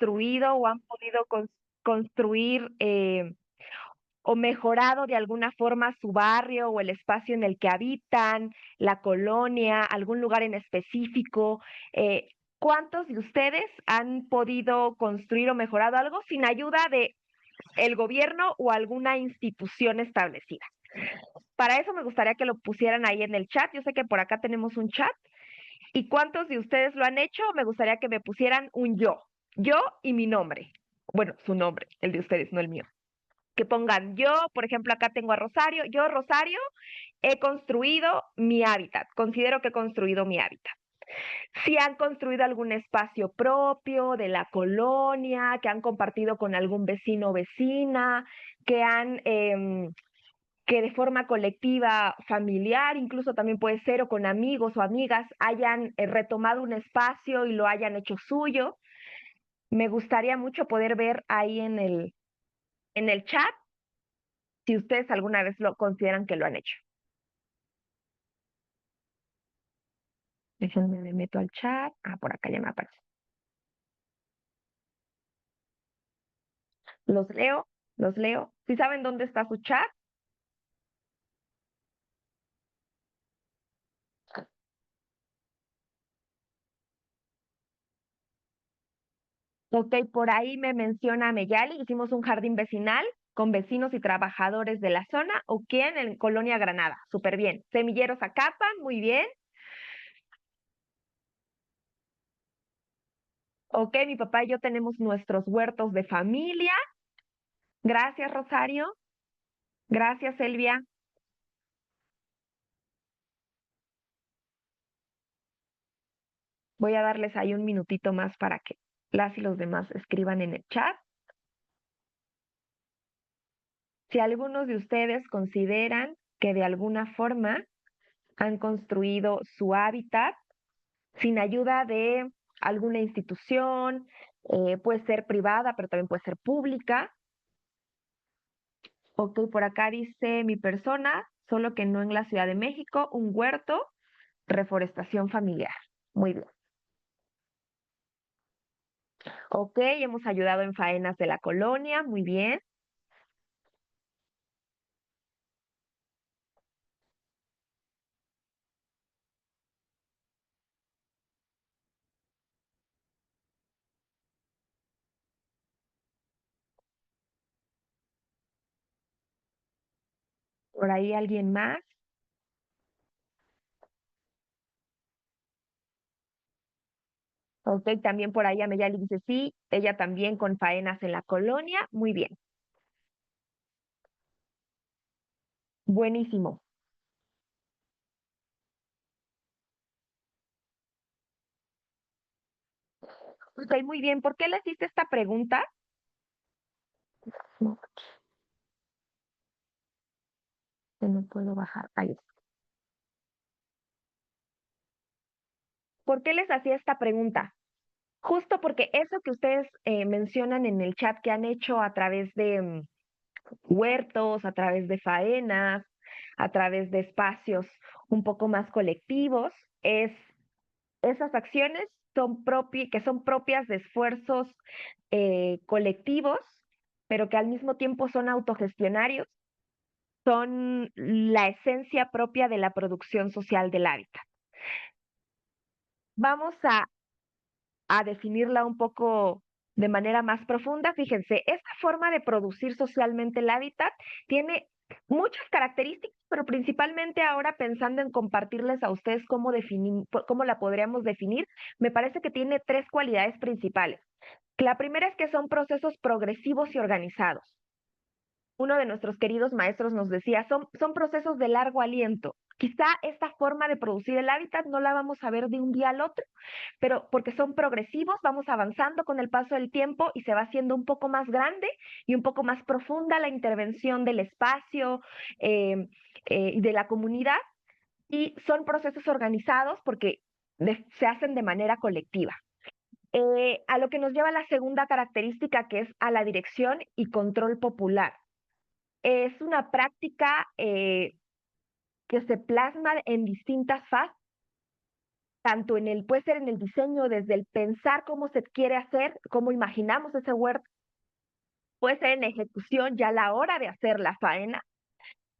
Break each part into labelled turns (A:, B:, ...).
A: construido o han podido construir o mejorado de alguna forma su barrio o el espacio en el que habitan, la colonia, algún lugar en específico? Eh, ¿Cuántos de ustedes han podido construir o mejorado algo sin ayuda de el gobierno o alguna institución establecida? Para eso me gustaría que lo pusieran ahí en el chat. Yo sé que por acá tenemos un chat. ¿Y cuántos de ustedes lo han hecho? Me gustaría que me pusieran un yo. Yo y mi nombre. Bueno, su nombre, el de ustedes, no el mío. Que pongan yo, por ejemplo, acá tengo a Rosario. Yo, Rosario, he construido mi hábitat. Considero que he construido mi hábitat. Si han construido algún espacio propio de la colonia, que han compartido con algún vecino o vecina, que han que de forma colectiva, familiar, incluso también puede ser, o con amigos o amigas, hayan retomado un espacio y lo hayan hecho suyo. Me gustaría mucho poder ver ahí en el chat si ustedes alguna vez lo consideran que lo han hecho. Déjenme, me meto al chat. Ah, por acá ya me aparece. Los leo, los leo. ¿Sí saben dónde está su chat? Ok, por ahí me menciona Meyali, hicimos un jardín vecinal con vecinos y trabajadores de la zona, o quién en Colonia Granada, súper bien. Semilleros Acapan, muy bien. Ok, mi papá y yo tenemos nuestros huertos de familia. Gracias, Rosario. Gracias, Elvia. Voy a darles ahí un minutito más para que las y los demás escriban en el chat. Si algunos de ustedes consideran que de alguna forma han construido su hábitat sin ayuda de alguna institución, puede ser privada, pero también puede ser pública. Ok, por acá dice mi persona, solo que no en la Ciudad de México, un huerto, reforestación familiar. Muy bien. Ok, hemos ayudado en faenas de la colonia, muy bien. Por ahí alguien más. Ok, también por ahí Ameyali dice sí, ella también con faenas en la colonia, muy bien. Buenísimo. Ok, muy bien. ¿Por qué le hiciste esta pregunta? No, que no puedo bajar. Ahí está. ¿Por qué les hacía esta pregunta? Justo porque eso que ustedes mencionan en el chat que han hecho a través de huertos, a través de faenas, a través de espacios un poco más colectivos, es esas acciones que son propias de esfuerzos colectivos, pero que al mismo tiempo son autogestionarios, son la esencia propia de la producción social del hábitat. Vamos a definirla un poco de manera más profunda. Fíjense, esta forma de producir socialmente el hábitat tiene muchas características, pero principalmente ahora pensando en compartirles a ustedes cómo la podríamos definir, me parece que tiene tres cualidades principales. La primera es que son procesos progresivos y organizados. Uno de nuestros queridos maestros nos decía, son procesos de largo aliento. Quizá esta forma de producir el hábitat no la vamos a ver de un día al otro, pero porque son progresivos, vamos avanzando con el paso del tiempo y se va haciendo un poco más grande y un poco más profunda la intervención del espacio y de la comunidad. Y son procesos organizados porque se hacen de manera colectiva. A lo que nos lleva la segunda característica, que es a la dirección y control popular. Es una práctica que se plasma en distintas fases tanto puede ser en el diseño, desde el pensar cómo se quiere hacer, cómo imaginamos ese huerto, puede ser en la ejecución ya a la hora de hacer la faena,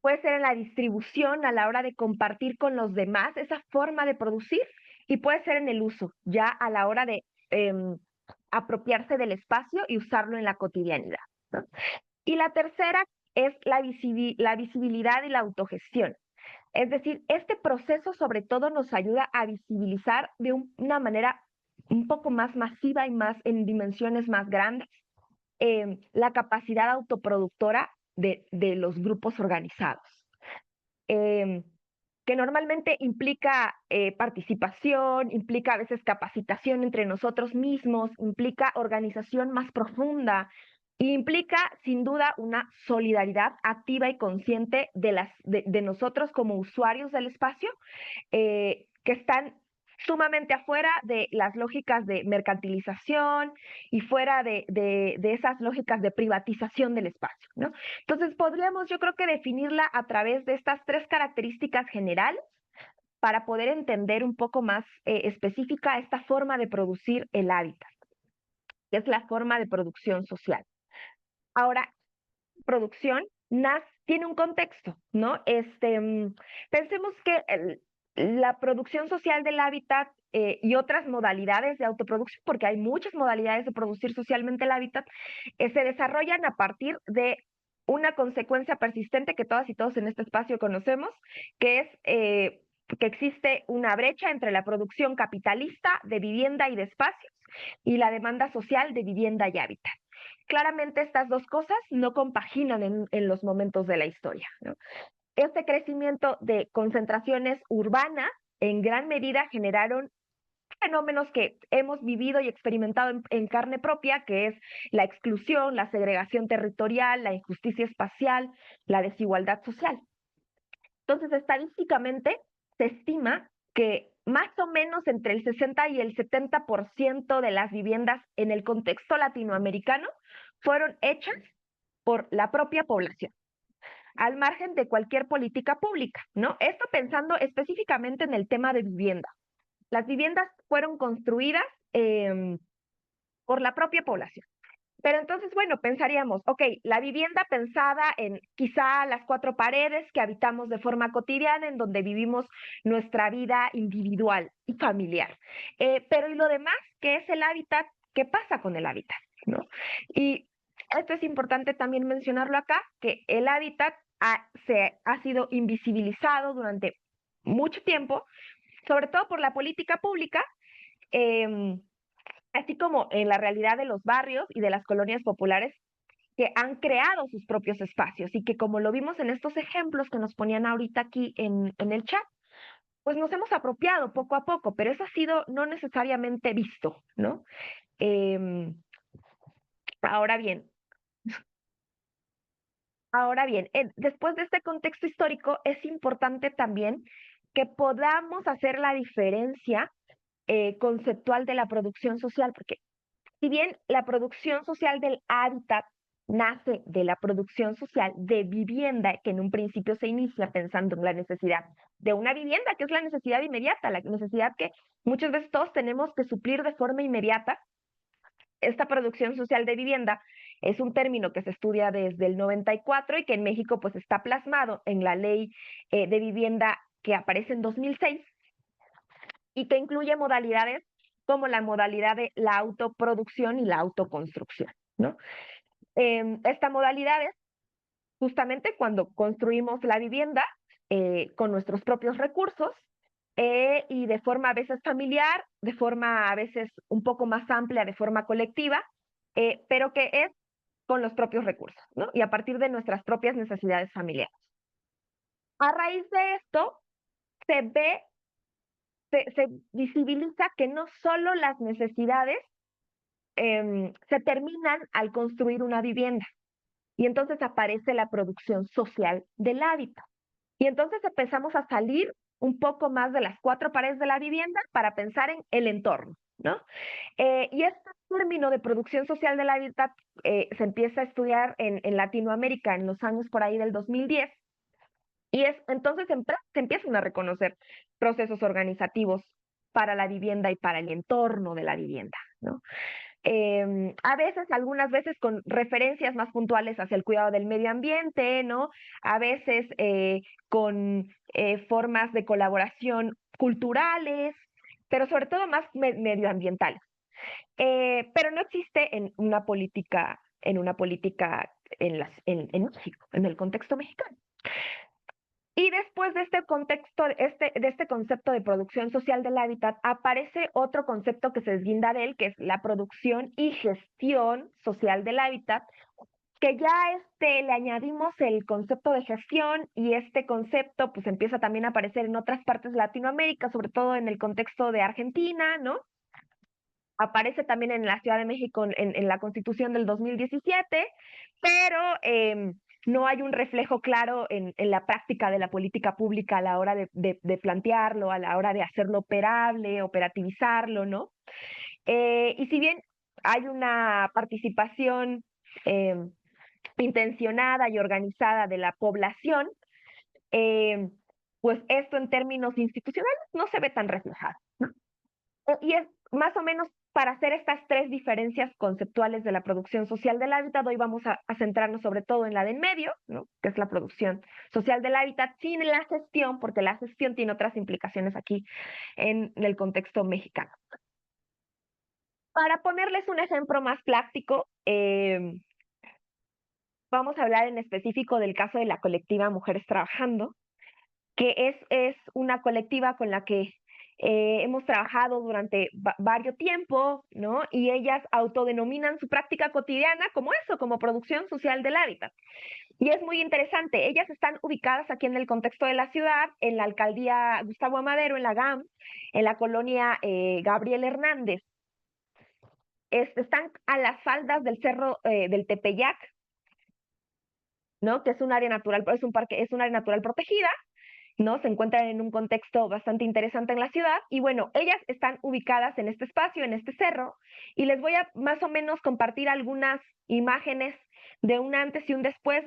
A: puede ser en la distribución a la hora de compartir con los demás esa forma de producir, y puede ser en el uso ya a la hora de apropiarse del espacio y usarlo en la cotidianidad, ¿no? Y la tercera es la visibilidad y la autogestión. Es decir, este proceso sobre todo nos ayuda a visibilizar de una manera un poco más masiva y más en dimensiones más grandes la capacidad autoproductora de los grupos organizados, eh, que normalmente implica participación, implica a veces capacitación entre nosotros mismos, implica organización más profunda, e implica sin duda una solidaridad activa y consciente de nosotros como usuarios del espacio, que están sumamente afuera de las lógicas de mercantilización y fuera de esas lógicas de privatización del espacio, ¿no? Entonces podríamos, yo creo que definirla a través de estas tres características generales para poder entender un poco más específica esta forma de producir el hábitat, que es la forma de producción social. Ahora, producción tiene un contexto, ¿no? Pensemos que la producción social del hábitat y otras modalidades de autoproducción, porque hay muchas modalidades de producir socialmente el hábitat, se desarrollan a partir de una consecuencia persistente que todas y todos en este espacio conocemos, que es que existe una brecha entre la producción capitalista de vivienda y de espacios y la demanda social de vivienda y hábitat. Claramente estas dos cosas no compaginan en los momentos de la historia, ¿no? Este crecimiento de concentraciones urbanas en gran medida generaron fenómenos que hemos vivido y experimentado en carne propia, que es la exclusión, la segregación territorial, la injusticia espacial, la desigualdad social. Entonces, estadísticamente se estima que más o menos entre el 60 y el 70% de las viviendas en el contexto latinoamericano fueron hechas por la propia población, al margen de cualquier política pública, ¿no? Esto pensando específicamente en el tema de vivienda. Las viviendas fueron construidas por la propia población. Pero entonces, bueno, pensaríamos, ok, la vivienda pensada en quizá las cuatro paredes que habitamos de forma cotidiana, en donde vivimos nuestra vida individual y familiar. Pero ¿y lo demás? ¿Qué es el hábitat? ¿Qué pasa con el hábitat? ¿No? Y esto es importante también mencionarlo acá, que el hábitat ha sido invisibilizado durante mucho tiempo, sobre todo por la política pública, eh, así como en la realidad de los barrios y de las colonias populares que han creado sus propios espacios y que, como lo vimos en estos ejemplos que nos ponían ahorita aquí en el chat, pues nos hemos apropiado poco a poco, pero eso ha sido no necesariamente visto, ¿no? Eh, ahora bien, después de este contexto histórico, es importante también que podamos hacer la diferencia conceptual de la producción social, porque si bien la producción social del hábitat nace de la producción social de vivienda, que en un principio se inicia pensando en la necesidad de una vivienda, que es la necesidad inmediata, la necesidad que muchas veces todos tenemos que suplir de forma inmediata. Esta producción social de vivienda es un término que se estudia desde el 94 y que en México pues está plasmado en la ley de vivienda que aparece en 2006 y que incluye modalidades como la modalidad de la autoproducción y la autoconstrucción, ¿no? Esta modalidad es justamente cuando construimos la vivienda con nuestros propios recursos y de forma a veces familiar, de forma a veces un poco más amplia, de forma colectiva, pero que es con los propios recursos, ¿no? Y a partir de nuestras propias necesidades familiares. A raíz de esto, se ve, se visibiliza que no solo las necesidades se terminan al construir una vivienda, y entonces aparece la producción social del hábitat. Y entonces empezamos a salir un poco más de las cuatro paredes de la vivienda para pensar en el entorno, ¿no? Y este término de producción social del hábitat se empieza a estudiar en Latinoamérica en los años por ahí del 2010, y entonces se empiezan a reconocer procesos organizativos para la vivienda y para el entorno de la vivienda, ¿no? A veces, algunas veces con referencias más puntuales hacia el cuidado del medio ambiente, ¿no? A veces con formas de colaboración culturales, pero sobre todo más medioambientales. Pero no existe en una política en México, en el contexto mexicano. Y después de este contexto, de este concepto de producción social del hábitat, aparece otro concepto que se desguinda de él, que es la producción y gestión social del hábitat, que ya le añadimos el concepto de gestión, y este concepto pues empieza también a aparecer en otras partes de Latinoamérica, sobre todo en el contexto de Argentina, ¿no? Aparece también en la Ciudad de México en la Constitución del 2017, pero no hay un reflejo claro en la práctica de la política pública a la hora de plantearlo, a la hora de hacerlo operable, operativizarlo, ¿no? Y si bien hay una participación eh, intencionada y organizada de la población, eh, pues esto en términos institucionales no se ve tan reflejado. Y es más o menos para hacer estas tres diferencias conceptuales de la producción social del hábitat. Hoy vamos a centrarnos sobre todo en la de en medio, ¿no? Que es la producción social del hábitat, sin la gestión, porque la gestión tiene otras implicaciones aquí en el contexto mexicano. Para ponerles un ejemplo más práctico, vamos a hablar en específico del caso de la colectiva Mujeres Trabajando, que es una colectiva con la que hemos trabajado durante varios tiempo, ¿no? Y ellas autodenominan su práctica cotidiana como eso, como producción social del hábitat. Y es muy interesante, ellas están ubicadas aquí en el contexto de la ciudad, en la alcaldía Gustavo Amadero, en la GAM, en la colonia Gabriel Hernández. Están a las faldas del cerro del Tepeyac, ¿no? Que es un área natural, es un parque, es un área natural protegida, ¿no? Se encuentran en un contexto bastante interesante en la ciudad, y bueno, ellas están ubicadas en este espacio, en este cerro, y les voy a más o menos compartir algunas imágenes de un antes y un después,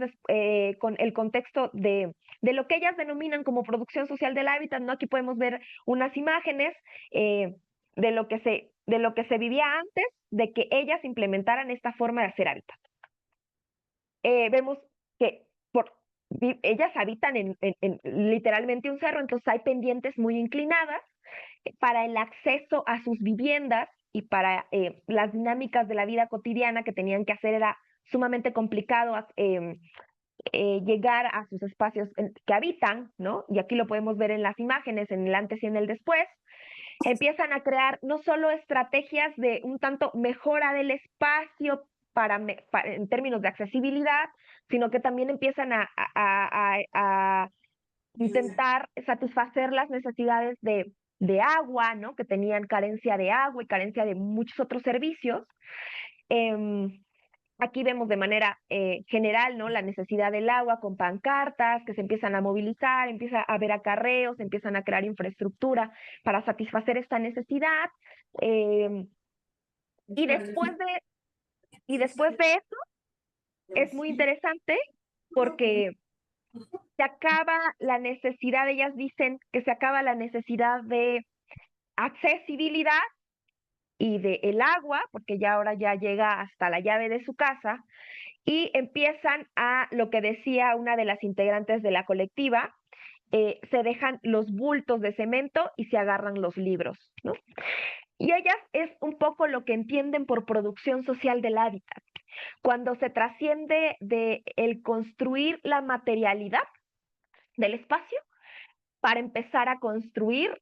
A: con el contexto de lo que ellas denominan como producción social del hábitat, ¿no? Aquí podemos ver unas imágenes de lo que se vivía antes de que ellas implementaran esta forma de hacer hábitat. Vemos que ellas habitan en literalmente un cerro, entonces hay pendientes muy inclinadas para el acceso a sus viviendas, y para las dinámicas de la vida cotidiana que tenían que hacer era sumamente complicado llegar a sus espacios que habitan, ¿no? Y aquí lo podemos ver en las imágenes, en el antes y en el después. Empiezan a crear no solo estrategias de un tanto mejora del espacio en términos de accesibilidad, sino que también empiezan a intentar satisfacer las necesidades de agua, ¿no? Que tenían carencia de agua y carencia de muchos otros servicios. Aquí vemos de manera general, ¿no? La necesidad del agua con pancartas que se empiezan a movilizar, empieza a haber acarreos, empiezan a crear infraestructura para satisfacer esta necesidad. Eh, y después de, y después de eso es muy interesante porque se acaba la necesidad, ellas dicen que se acaba la necesidad de accesibilidad y de el agua, porque ya ahora ya llega hasta la llave de su casa, y empiezan a, lo que decía una de las integrantes de la colectiva, se dejan los bultos de cemento y se agarran los libros, ¿no? Y ellas es un poco lo que entienden por producción social del hábitat, cuando se trasciende de el construir la materialidad del espacio para empezar a construir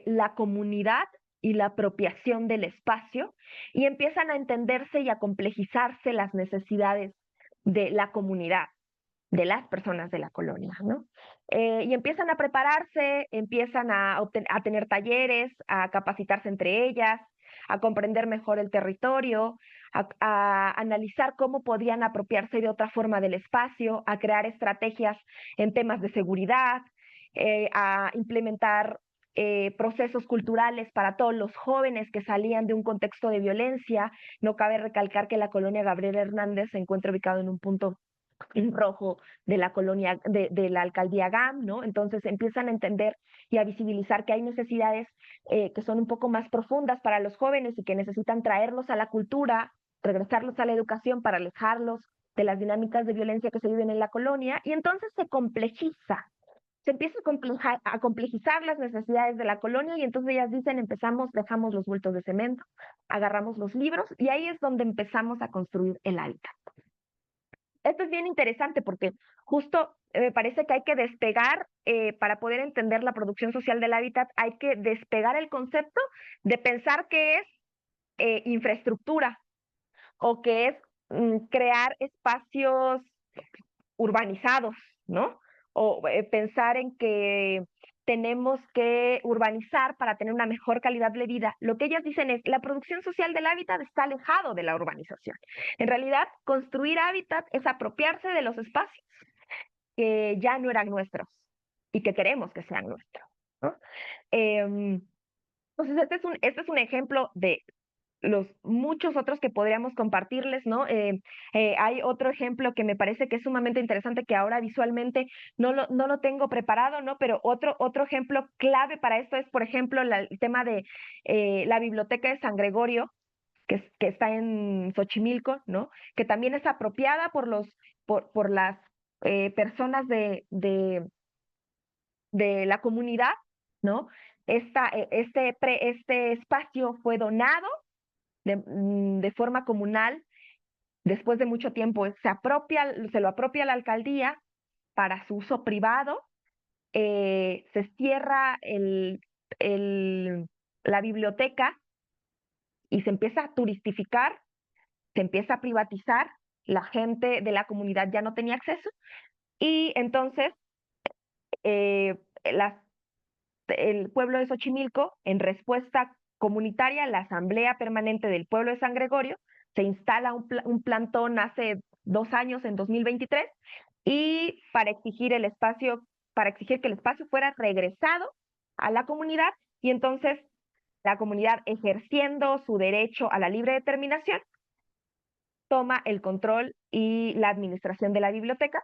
A: la comunidad y la apropiación del espacio, y empiezan a entenderse y a complejizarse las necesidades de la comunidad, de las personas de la colonia, ¿no? Y empiezan a prepararse, empiezan a tener talleres, a capacitarse entre ellas, a comprender mejor el territorio, a analizar cómo podían apropiarse de otra forma del espacio, a crear estrategias en temas de seguridad, a implementar procesos culturales para todos los jóvenes que salían de un contexto de violencia. No cabe recalcar que la colonia Gabriel Hernández se encuentra ubicado en un punto rojo de la colonia, de la alcaldía GAM, ¿no? Entonces empiezan a entender y a visibilizar que hay necesidades que son un poco más profundas para los jóvenes y que necesitan traerlos a la cultura, regresarlos a la educación para alejarlos de las dinámicas de violencia que se viven en la colonia, y entonces se complejiza, se empieza a complejizar las necesidades de la colonia, y entonces ellas dicen, empezamos, dejamos los bultos de cemento, agarramos los libros, y ahí es donde empezamos a construir el hábitat. Esto es bien interesante porque justo me parece que hay que despegar, para poder entender la producción social del hábitat, hay que despegar el concepto de pensar que es infraestructura o que es crear espacios urbanizados, ¿no? O pensar en que tenemos que urbanizar para tener una mejor calidad de vida. Lo que ellas dicen es, la producción social del hábitat está alejado de la urbanización. En realidad, construir hábitat es apropiarse de los espacios que ya no eran nuestros y que queremos que sean nuestros, ¿no? Eh, entonces, este es un ejemplo de los muchos otros que podríamos compartirles, ¿no? Hay otro ejemplo que me parece que es sumamente interesante, que ahora visualmente no lo tengo preparado, ¿no? Pero otro ejemplo clave para esto es, por ejemplo, el tema de la biblioteca de San Gregorio, que está en Xochimilco, ¿no? Que también es apropiada por las personas de la comunidad, ¿no? Este espacio fue donado de forma comunal. Después de mucho tiempo se lo apropia la alcaldía para su uso privado, se cierra la biblioteca y se empieza a turistificar, se empieza a privatizar, la gente de la comunidad ya no tenía acceso, y entonces eh, las el pueblo de Xochimilco, en respuesta comunitaria, la Asamblea Permanente del Pueblo de San Gregorio, se instala un plantón hace 2 años, en 2023, y para exigir que el espacio fuera regresado a la comunidad, y entonces la comunidad, ejerciendo su derecho a la libre determinación, toma el control y la administración de la biblioteca,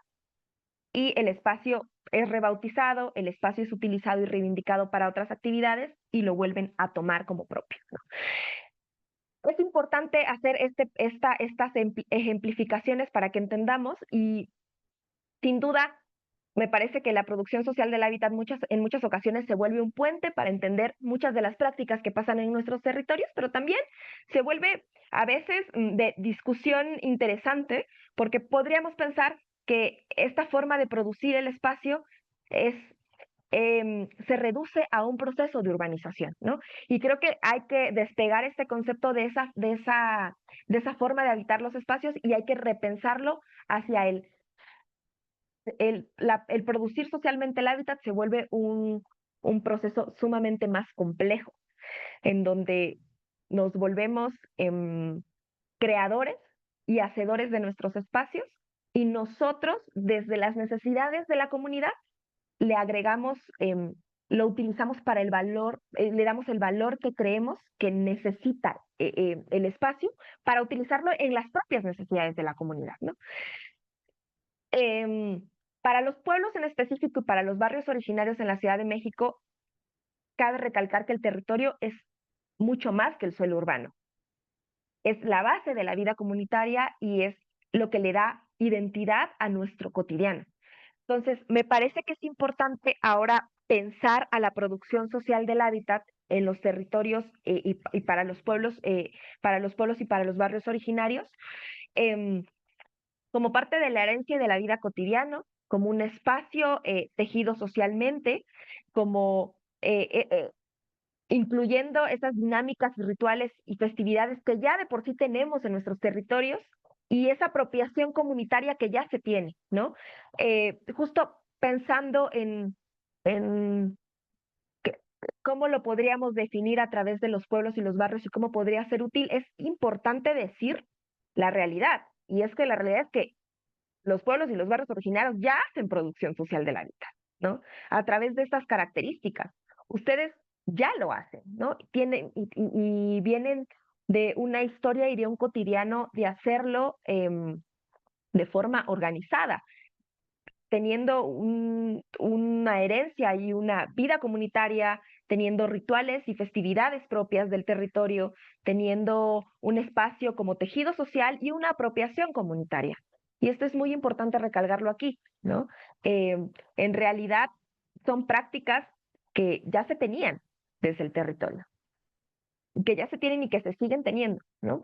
A: y el espacio es rebautizado, el espacio es utilizado y reivindicado para otras actividades y lo vuelven a tomar como propio, ¿no? Es importante hacer estas ejemplificaciones para que entendamos, y sin duda me parece que la producción social del hábitat en muchas ocasiones se vuelve un puente para entender muchas de las prácticas que pasan en nuestros territorios, pero también se vuelve a veces de discusión interesante, porque podríamos pensar que esta forma de producir el espacio se reduce a un proceso de urbanización, ¿no? Y creo que hay que despegar este concepto de esa forma de habitar los espacios, y hay que repensarlo hacia el producir socialmente el hábitat. Se vuelve un proceso sumamente más complejo, en donde nos volvemos creadores y hacedores de nuestros espacios, y nosotros, desde las necesidades de la comunidad, le agregamos, lo utilizamos para el valor, le damos el valor que creemos que necesita el espacio, para utilizarlo en las propias necesidades de la comunidad, ¿no? Em, para los pueblos en específico y para los barrios originarios en la Ciudad de México, cabe recalcar que el territorio es mucho más que el suelo urbano. Es la base de la vida comunitaria y es lo que le da identidad a nuestro cotidiano. Entonces, me parece que es importante ahora pensar a la producción social del hábitat en los territorios, y para los pueblos y para los barrios originarios, em, como parte de la herencia de la vida cotidiana, como un espacio tejido socialmente, como incluyendo esas dinámicas, rituales y festividades que ya de por sí tenemos en nuestros territorios, y esa apropiación comunitaria que ya se tiene, ¿no? Justo pensando en cómo lo podríamos definir a través de los pueblos y los barrios y cómo podría ser útil, es importante decir la realidad. Y es que la realidad es que los pueblos y los barrios originarios ya hacen producción social del hábitat, ¿no? A través de estas características. Ustedes ya lo hacen, ¿no? Y vienen de una historia y de un cotidiano de hacerlo, de forma organizada, teniendo una herencia y una vida comunitaria, teniendo rituales y festividades propias del territorio, teniendo un espacio como tejido social y una apropiación comunitaria. Y esto es muy importante recalcarlo aquí, ¿no? Eh, en realidad son prácticas que ya se tenían desde el territorio, que ya se tienen y que se siguen teniendo, ¿no?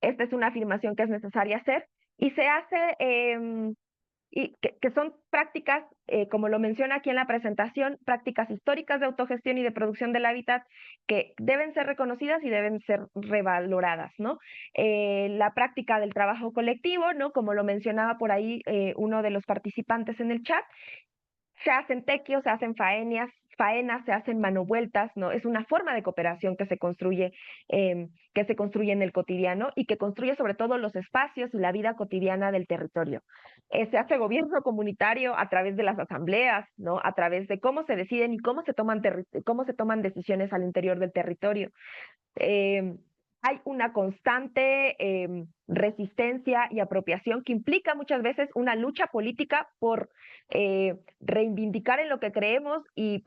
A: Esta es una afirmación que es necesaria hacer y se hace y que son prácticas, como lo menciona aquí en la presentación, prácticas históricas de autogestión y de producción del hábitat que deben ser reconocidas y deben ser revaloradas, ¿no? La práctica del trabajo colectivo, ¿no? Como lo mencionaba por ahí uno de los participantes en el chat, se hacen tequios, se hacen faenas, se hacen manovueltas, ¿no? Es una forma de cooperación que se construye en el cotidiano y que construye sobre todo los espacios y la vida cotidiana del territorio. Se hace gobierno comunitario a través de las asambleas, ¿no? A través de cómo se deciden y cómo se toman decisiones al interior del territorio. Eh, Hay una constante resistencia y apropiación que implica muchas veces una lucha política por reivindicar en lo que creemos y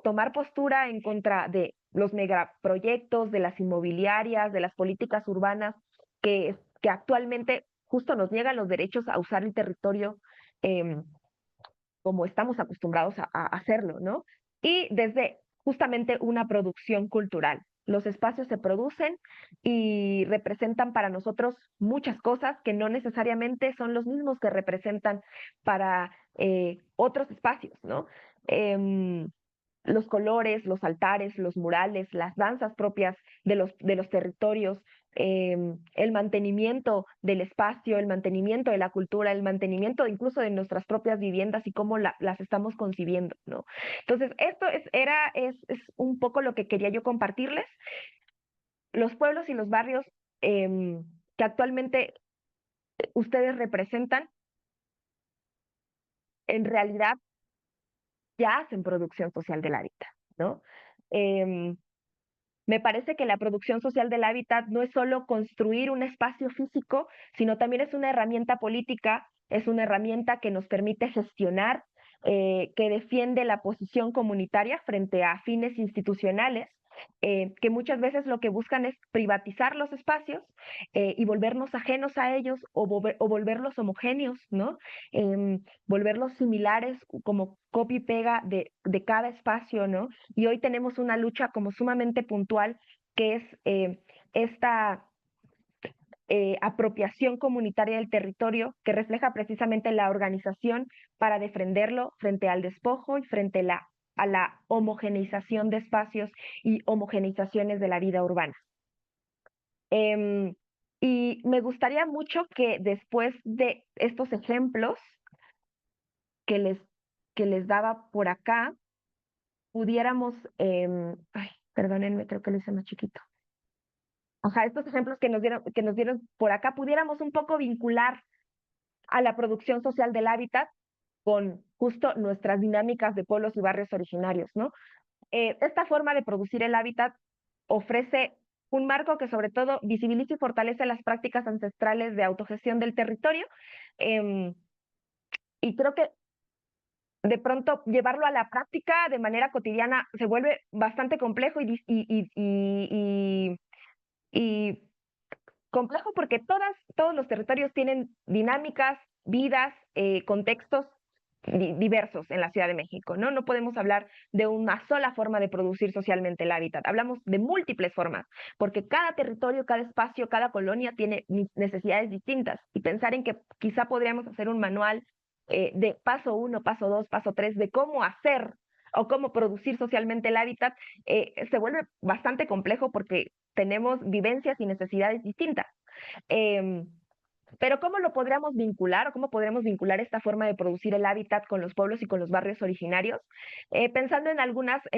A: tomar postura en contra de los megaproyectos, de las inmobiliarias, de las políticas urbanas que actualmente justo nos niegan los derechos a usar el territorio eh, como estamos acostumbrados a hacerlo, ¿no? Y desde justamente una producción cultural. Los espacios se producen y representan para nosotros muchas cosas que no necesariamente son los mismos que representan para otros espacios, ¿no? Em, los colores, los altares, los murales, las danzas propias de los territorios, el mantenimiento del espacio, el mantenimiento de la cultura, el mantenimiento incluso de nuestras propias viviendas y cómo las estamos concibiendo, ¿no? Entonces, es un poco lo que quería yo compartirles. Los pueblos y los barrios que actualmente ustedes representan, en realidad ya hacen producción social del hábitat, ¿no? Em, Me parece que la producción social del hábitat no es solo construir un espacio físico, sino también es una herramienta política, es una herramienta que nos permite gestionar, que defiende la posición comunitaria frente a fines institucionales, que muchas veces lo que buscan es privatizar los espacios y volvernos ajenos a ellos o volverlos homogéneos, ¿no? Volverlos similares como copia y pega de cada espacio, ¿no? Y hoy tenemos una lucha como sumamente puntual, que es esta apropiación comunitaria del territorio, que refleja precisamente la organización para defenderlo frente al despojo y frente a la homogeneización de espacios y homogeneizaciones de la vida urbana. Em, y me gustaría mucho que después de estos ejemplos que les, que les daba por acá, pudiéramos, ay, perdónenme, creo que lo hice más chiquito. Ajá, estos ejemplos que nos dieron por acá, pudiéramos un poco vincular a la producción social del hábitat con justo nuestras dinámicas de pueblos y barrios originarios, ¿no? Esta forma de producir el hábitat ofrece un marco que sobre todo visibiliza y fortalece las prácticas ancestrales de autogestión del territorio, eh, y creo que de pronto llevarlo a la práctica de manera cotidiana se vuelve bastante complejo y complejo porque todos los territorios tienen dinámicas, vidas, contextos diversos en la Ciudad de México, ¿no? No podemos hablar de una sola forma de producir socialmente el hábitat. Hablamos de múltiples formas, porque cada territorio, cada espacio, cada colonia tiene necesidades distintas. Y pensar en que quizá podríamos hacer un manual de paso 1, paso 2, paso 3, de cómo hacer o cómo producir socialmente el hábitat, se vuelve bastante complejo porque tenemos vivencias y necesidades distintas. Eh, pero ¿cómo lo podríamos vincular o cómo podríamos vincular esta forma de producir el hábitat con los pueblos y con los barrios originarios? Pensando en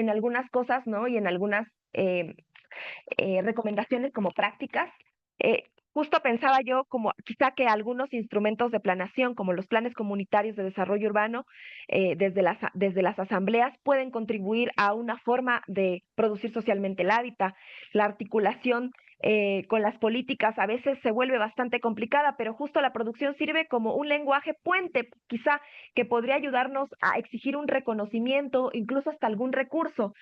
A: algunas cosas, ¿no? Y en algunas recomendaciones como prácticas. Justo pensaba yo como quizá que algunos instrumentos de planeación, como los planes comunitarios de desarrollo urbano, desde las asambleas, pueden contribuir a una forma de producir socialmente el hábitat, la articulación con las políticas a veces se vuelve bastante complicada, pero justo la producción sirve como un lenguaje puente, quizá, que podría ayudarnos a exigir un reconocimiento, incluso hasta algún recurso,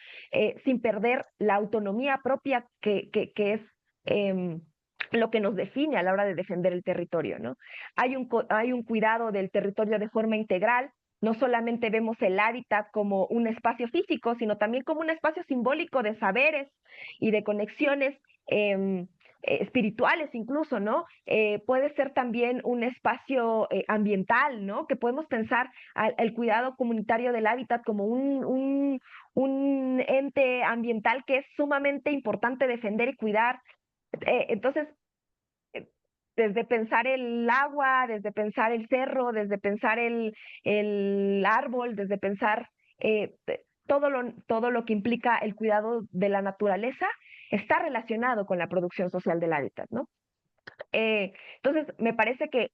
A: sin perder la autonomía propia que es lo que nos define a la hora de defender el territorio, ¿no? Hay un cuidado del territorio de forma integral. No solamente vemos el hábitat como un espacio físico, sino también como un espacio simbólico de saberes y de conexiones eh, espirituales incluso, ¿no? Puede ser también un espacio ambiental, ¿no? Que podemos pensar el cuidado comunitario del hábitat como un ente ambiental que es sumamente importante defender y cuidar. Entonces, eh, desde pensar el agua, desde pensar el cerro, desde pensar el árbol, desde pensar todo lo que implica el cuidado de la naturaleza, está relacionado con la producción social del hábitat, ¿no? Entonces, me parece que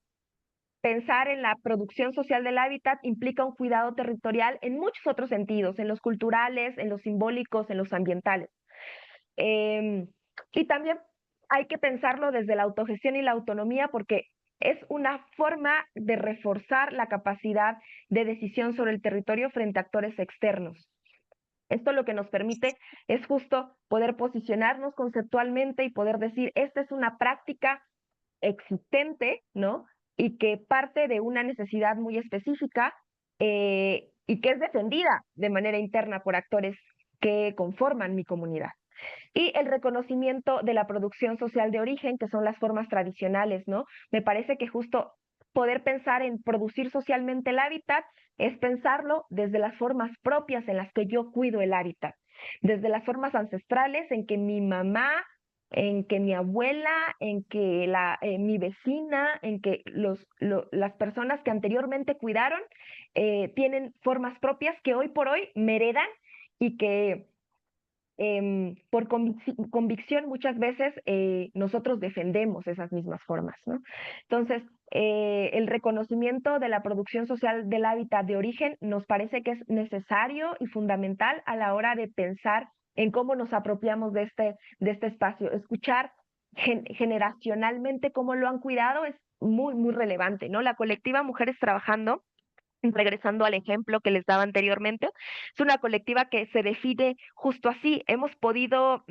A: pensar en la producción social del hábitat implica un cuidado territorial en muchos otros sentidos, en los culturales, en los simbólicos, en los ambientales. Eh, y también hay que pensarlo desde la autogestión y la autonomía porque es una forma de reforzar la capacidad de decisión sobre el territorio frente a actores externos. Esto lo que nos permite es justo poder posicionarnos conceptualmente y poder decir, esta es una práctica existente, ¿no? Y que parte de una necesidad muy específica y que es defendida de manera interna por actores que conforman mi comunidad. Y el reconocimiento de la producción social de origen, que son las formas tradicionales, ¿no? Me parece que justo poder pensar en producir socialmente el hábitat es pensarlo desde las formas propias en las que yo cuido el hábitat, desde las formas ancestrales en que mi mamá, en que mi abuela, en que mi vecina, en que las personas que anteriormente cuidaron tienen formas propias que hoy por hoy me heredan y que por convicción muchas veces nosotros defendemos esas mismas formas, ¿no? Entonces, el reconocimiento de la producción social del hábitat de origen nos parece que es necesario y fundamental a la hora de pensar en cómo nos apropiamos de este espacio. Escuchar generacionalmente cómo lo han cuidado es muy, muy relevante, ¿no? La colectiva Mujeres Trabajando, regresando al ejemplo que les daba anteriormente, es una colectiva que se define justo así. Hemos podido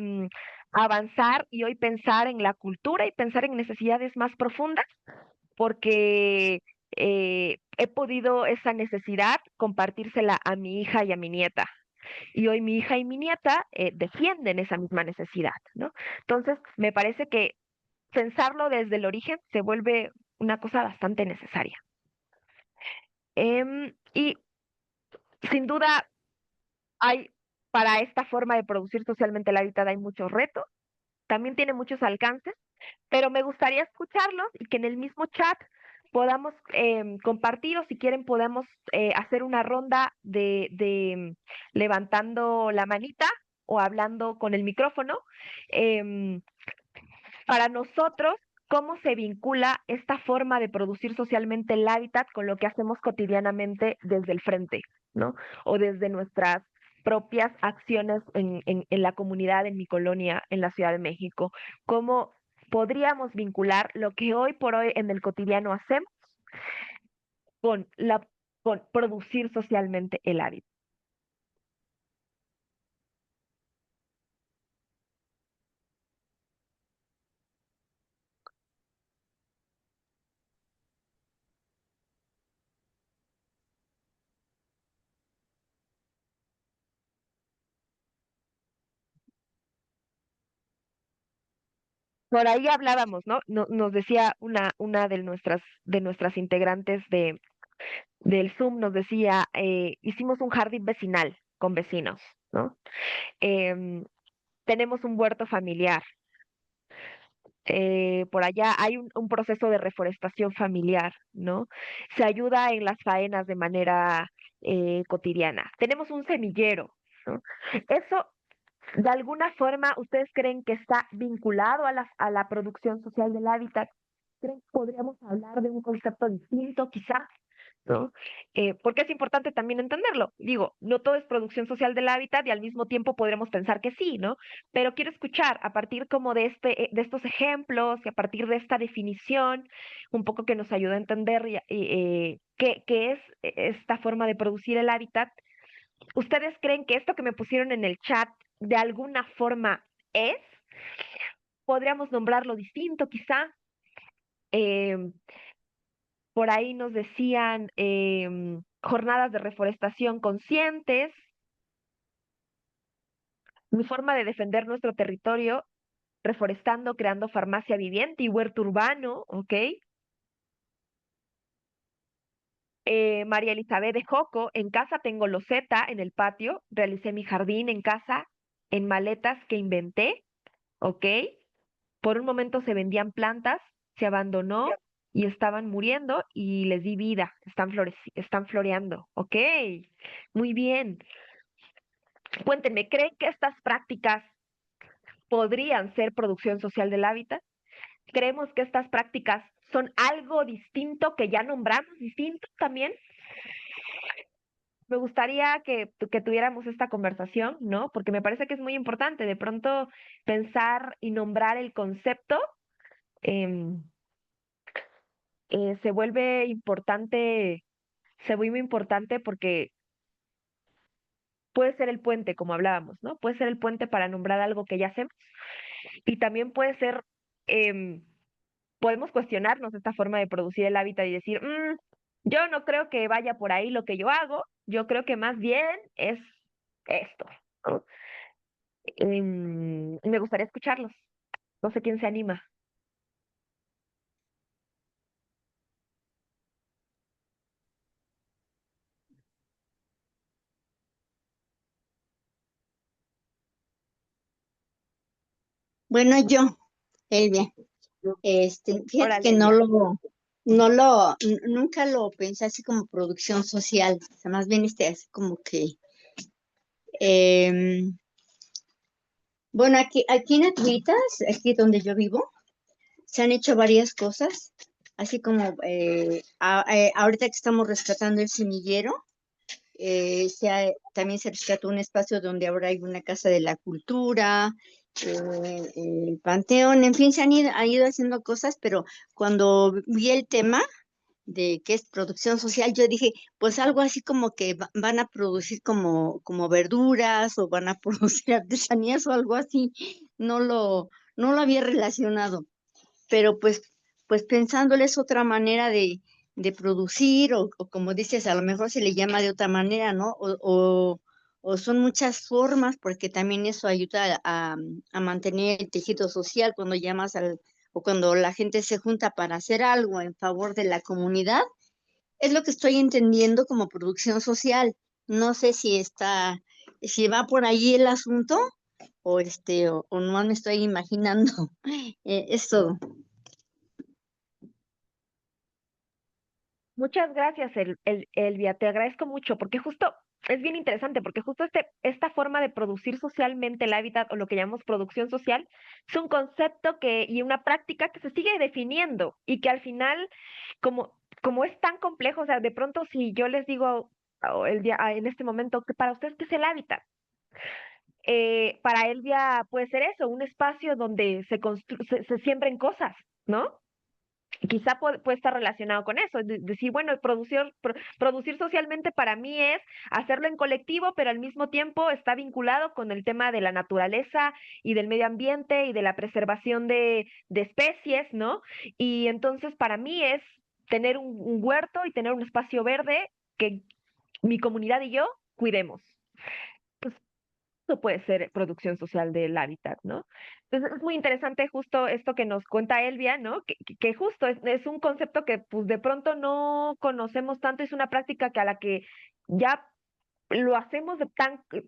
A: avanzar y hoy pensar en la cultura y pensar en necesidades más profundas porque he podido esa necesidad compartírsela a mi hija y a mi nieta. Y hoy mi hija y mi nieta defienden esa misma necesidad, ¿no? Entonces, me parece que pensarlo desde el origen se vuelve una cosa bastante necesaria. Y sin duda, hay para esta forma de producir socialmente el hábitat hay muchos retos, también tiene muchos alcances, pero me gustaría escucharlos y que en el mismo chat podamos compartir o si quieren podemos hacer una ronda de levantando la manita o hablando con el micrófono. em, para nosotros, ¿cómo se vincula esta forma de producir socialmente el hábitat con lo que hacemos cotidianamente desde el frente, ¿no? O desde nuestras propias acciones en la comunidad, en mi colonia, en la Ciudad de México. ¿Cómo podríamos vincular lo que hoy por hoy en el cotidiano hacemos con con producir socialmente el hábitat? Por ahí hablábamos, ¿no? Nos decía una de nuestras integrantes del Zoom, nos decía, hicimos un jardín vecinal con vecinos, ¿no? Em, tenemos un huerto familiar. Por allá hay un proceso de reforestación familiar, ¿no? Se ayuda en las faenas de manera cotidiana. Tenemos un semillero, ¿no? Eso, de alguna forma, ¿ustedes creen que está vinculado a a la producción social del hábitat? ¿Creen que podríamos hablar de un concepto distinto, quizá? ¿no? Porque es importante también entenderlo. Digo, no todo es producción social del hábitat y al mismo tiempo podremos pensar que sí, ¿no? Pero quiero escuchar a partir como de de estos ejemplos y a partir de esta definición, un poco que nos ayuda a entender qué es esta forma de producir el hábitat. ¿Ustedes creen que esto que me pusieron en el chat de alguna forma es? Podríamos nombrarlo distinto, quizá. Em, Por ahí nos decían jornadas de reforestación conscientes, mi forma de defender nuestro territorio, reforestando, creando farmacia viviente y huerto urbano, ¿ok? María Elizabeth de Joco, en casa tengo loseta en el patio, realicé mi jardín en casa en maletas que inventé, ¿ok? Por un momento se vendían plantas, se abandonó y estaban muriendo y les di vida, están floreando, ¿ok? Muy bien. Cuéntenme, ¿creen que estas prácticas podrían ser producción social del hábitat? ¿Creemos que estas prácticas son algo distinto que ya nombramos distinto también? Me gustaría que tuviéramos esta conversación, ¿no? Porque me parece que es muy importante de pronto pensar y nombrar el concepto. em, Se vuelve importante, se vuelve importante porque puede ser el puente, como hablábamos, ¿no? Puede ser el puente para nombrar algo que ya hacemos y también puede ser, em, podemos cuestionarnos esta forma de producir el hábitat y decir, yo no creo que vaya por ahí lo que yo hago, yo creo que más bien es esto, ¿no? Me gustaría escucharlos. No sé quién se anima.
B: Bueno, yo, Elvia, fíjate
A: Órale,
B: que
A: Elvia.
B: nunca lo pensé así como producción social, o sea, más bien así como que, em, bueno, aquí en Atlitas, aquí donde yo vivo, se han hecho varias cosas, así como ahorita que estamos rescatando el semillero, también se rescató un espacio donde ahora hay una casa de la cultura, el panteón, en fin, han ido haciendo cosas, pero cuando vi el tema de qué es producción social, yo dije, pues algo así como que van a producir como verduras o van a producir artesanías o algo así, no lo había relacionado, pero pues pensándoles otra manera de producir o como dices, a lo mejor se le llama de otra manera, ¿no? O son muchas formas porque también eso ayuda a mantener el tejido social cuando llamas o cuando la gente se junta para hacer algo en favor de la comunidad. Es lo que estoy entendiendo como producción social. No sé si va por ahí el asunto o no me estoy imaginando. Es todo.
A: Muchas gracias, Elvia. Te agradezco mucho porque justo es bien interesante porque justo esta forma de producir socialmente el hábitat o lo que llamamos producción social es un concepto y una práctica que se sigue definiendo y que al final, como es tan complejo, o sea, de pronto si yo les digo en este momento que para ustedes qué es el hábitat, para Elvia puede ser eso, un espacio donde se siembren cosas, ¿no? Quizá puede estar relacionado con eso, decir, bueno, producir socialmente para mí es hacerlo en colectivo, pero al mismo tiempo está vinculado con el tema de la naturaleza y del medio ambiente y de la preservación de especies, ¿no? Y entonces para mí es tener un huerto y tener un espacio verde que mi comunidad y yo cuidemos. Pues eso puede ser producción social del hábitat, ¿no? Entonces es muy interesante justo esto que nos cuenta Elvia, ¿no? Que justo es un concepto que pues de pronto no conocemos tanto, es una práctica que a la que ya lo hacemos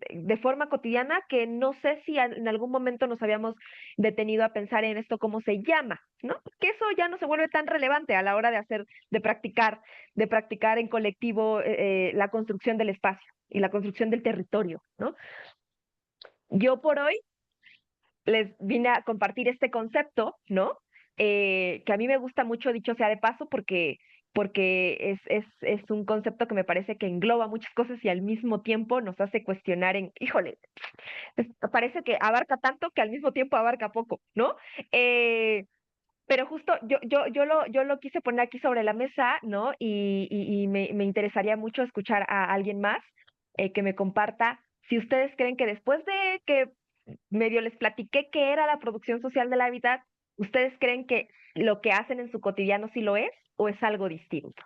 A: de forma cotidiana que no sé si en algún momento nos habíamos detenido a pensar en esto cómo se llama, ¿no? Que eso ya no se vuelve tan relevante a la hora de practicar en colectivo la construcción del espacio y la construcción del territorio, ¿no? Yo por hoy les vine a compartir este concepto, ¿no? Que a mí me gusta mucho, dicho sea de paso, porque porque es un concepto que me parece que engloba muchas cosas y al mismo tiempo nos hace cuestionar híjole, parece que abarca tanto que al mismo tiempo abarca poco, ¿no? Eh, pero justo yo lo quise poner aquí sobre la mesa, ¿no? Y me interesaría mucho escuchar a alguien más que me comparta si ustedes creen que después de que medio les platiqué qué era la producción social del hábitat, ¿ustedes creen que lo que hacen en su cotidiano sí lo es o es algo distinto?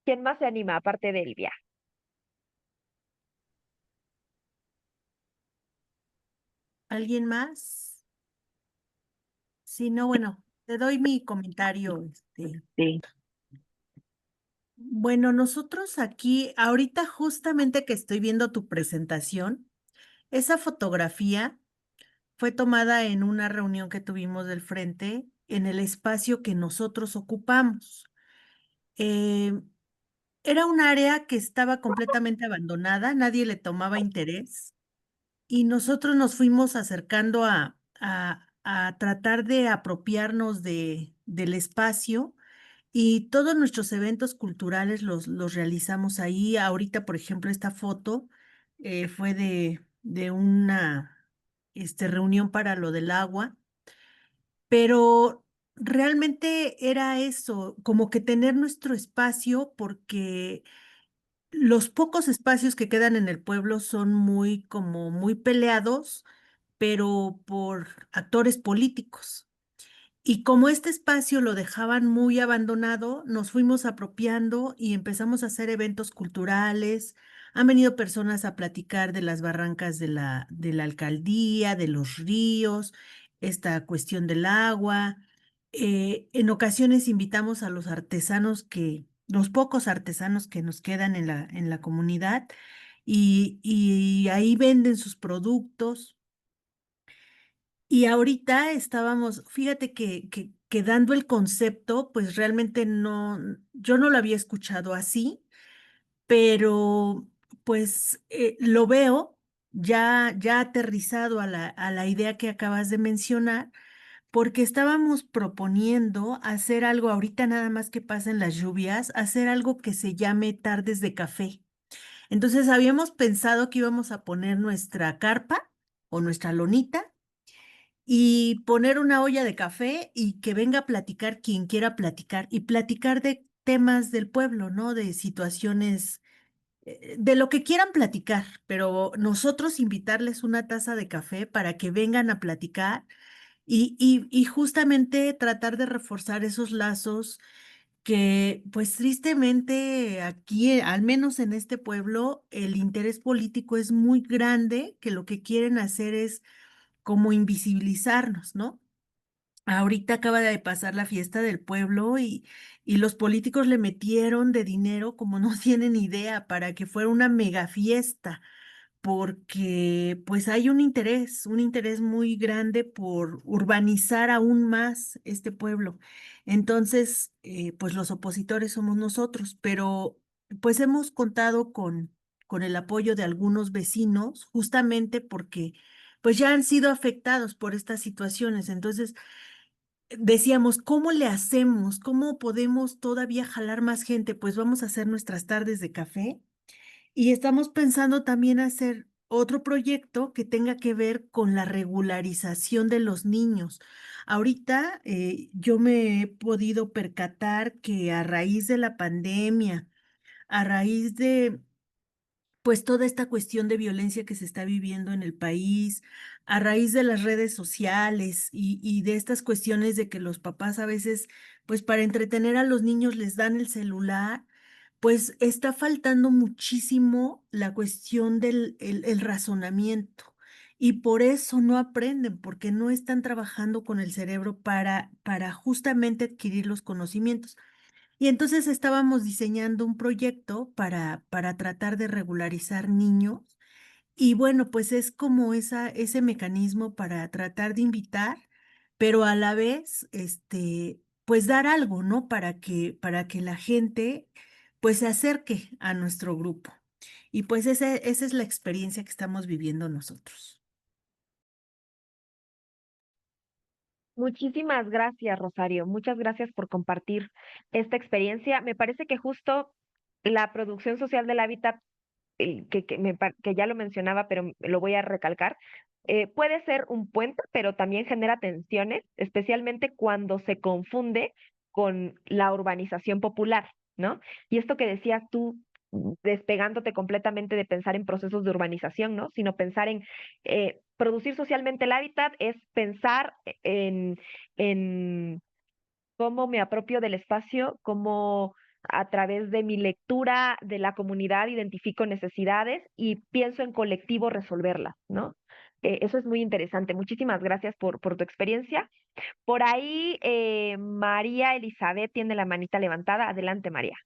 A: ¿Quién más se anima aparte de Elvia?
C: ¿Alguien más? Si no, bueno, te doy mi comentario.
A: Sí.
C: Bueno, nosotros aquí, ahorita justamente que estoy viendo tu presentación, esa fotografía fue tomada en una reunión que tuvimos del frente en el espacio que nosotros ocupamos. Eh, Era un área que estaba completamente abandonada, nadie le tomaba interés y nosotros nos fuimos acercando a tratar de apropiarnos del espacio y todos nuestros eventos culturales los realizamos ahí. Ahorita, por ejemplo, esta foto fue de una reunión para lo del agua, pero realmente era eso, como que tener nuestro espacio porque los pocos espacios que quedan en el pueblo son muy como muy peleados, pero por actores políticos. Y como este espacio lo dejaban muy abandonado, nos fuimos apropiando y empezamos a hacer eventos culturales. Han venido personas a platicar de las barrancas de la alcaldía, de los ríos, esta cuestión del agua. En ocasiones invitamos a los artesanos los pocos artesanos que nos quedan en la comunidad, y ahí venden sus productos. Y ahorita estábamos, fíjate que dando el concepto, pues realmente no, yo no lo había escuchado así, pero pues lo veo ya aterrizado a la idea que acabas de mencionar, porque estábamos proponiendo hacer algo ahorita nada más que pasen las lluvias, hacer algo que se llame tardes de café. Entonces habíamos pensado que íbamos a poner nuestra carpa o nuestra lonita y poner una olla de café y que venga a platicar quien quiera platicar y platicar de temas del pueblo, ¿no? De situaciones, de lo que quieran platicar, pero nosotros invitarles una taza de café para que vengan a platicar y justamente tratar de reforzar esos lazos que, pues tristemente aquí, al menos en este pueblo, el interés político es muy grande, que lo que quieren hacer es como invisibilizarnos, ¿no? Ahorita acaba de pasar la fiesta del pueblo y los políticos le metieron de dinero como no tienen idea para que fuera una mega fiesta, porque pues hay un interés muy grande por urbanizar aún más este pueblo. Entonces, pues los opositores somos nosotros, pero pues hemos contado con el apoyo de algunos vecinos, justamente porque pues ya han sido afectados por estas situaciones. Entonces, decíamos, ¿cómo le hacemos? ¿Cómo podemos todavía jalar más gente? Pues vamos a hacer nuestras tardes de café y estamos pensando también hacer otro proyecto que tenga que ver con la regularización de los niños. Ahorita yo me he podido percatar que a raíz de la pandemia, a raíz de pues toda esta cuestión de violencia que se está viviendo en el país, a raíz de las redes sociales y de estas cuestiones de que los papás a veces, pues para entretener a los niños les dan el celular, pues está faltando muchísimo la cuestión del el razonamiento. Y por eso no aprenden, porque no están trabajando con el cerebro para justamente adquirir los conocimientos. Y entonces estábamos diseñando un proyecto para tratar de regularizar niños. Y bueno, pues es como ese mecanismo para tratar de invitar, pero a la vez, pues dar algo, ¿no? Para que la gente, pues se acerque a nuestro grupo. Y pues esa es la experiencia que estamos viviendo nosotros.
A: Muchísimas gracias, Rosario. Muchas gracias por compartir esta experiencia. Me parece que justo la producción social del hábitat, que ya lo mencionaba, pero lo voy a recalcar, puede ser un puente, pero también genera tensiones, especialmente cuando se confunde con la urbanización popular, ¿no? Y esto que decías tú, despegándote completamente de pensar en procesos de urbanización, ¿no? Sino pensar en producir socialmente el hábitat es pensar en cómo me apropio del espacio, cómo a través de mi lectura de la comunidad identifico necesidades y pienso en colectivo resolverlas, ¿no? Eso es muy interesante. Muchísimas gracias por tu experiencia. Por ahí, María Elizabeth tiene la manita levantada. Adelante, María.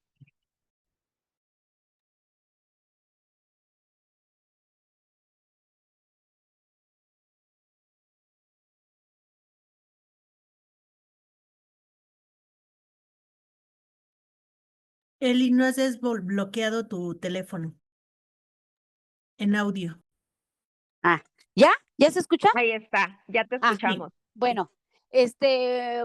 C: Eli, no has desbloqueado tu teléfono en audio.
D: Ah, ¿ya? ¿Ya se escucha?
A: Ahí está, ya te
D: Ah,
C: Sí.
A: escuchamos.
D: bueno,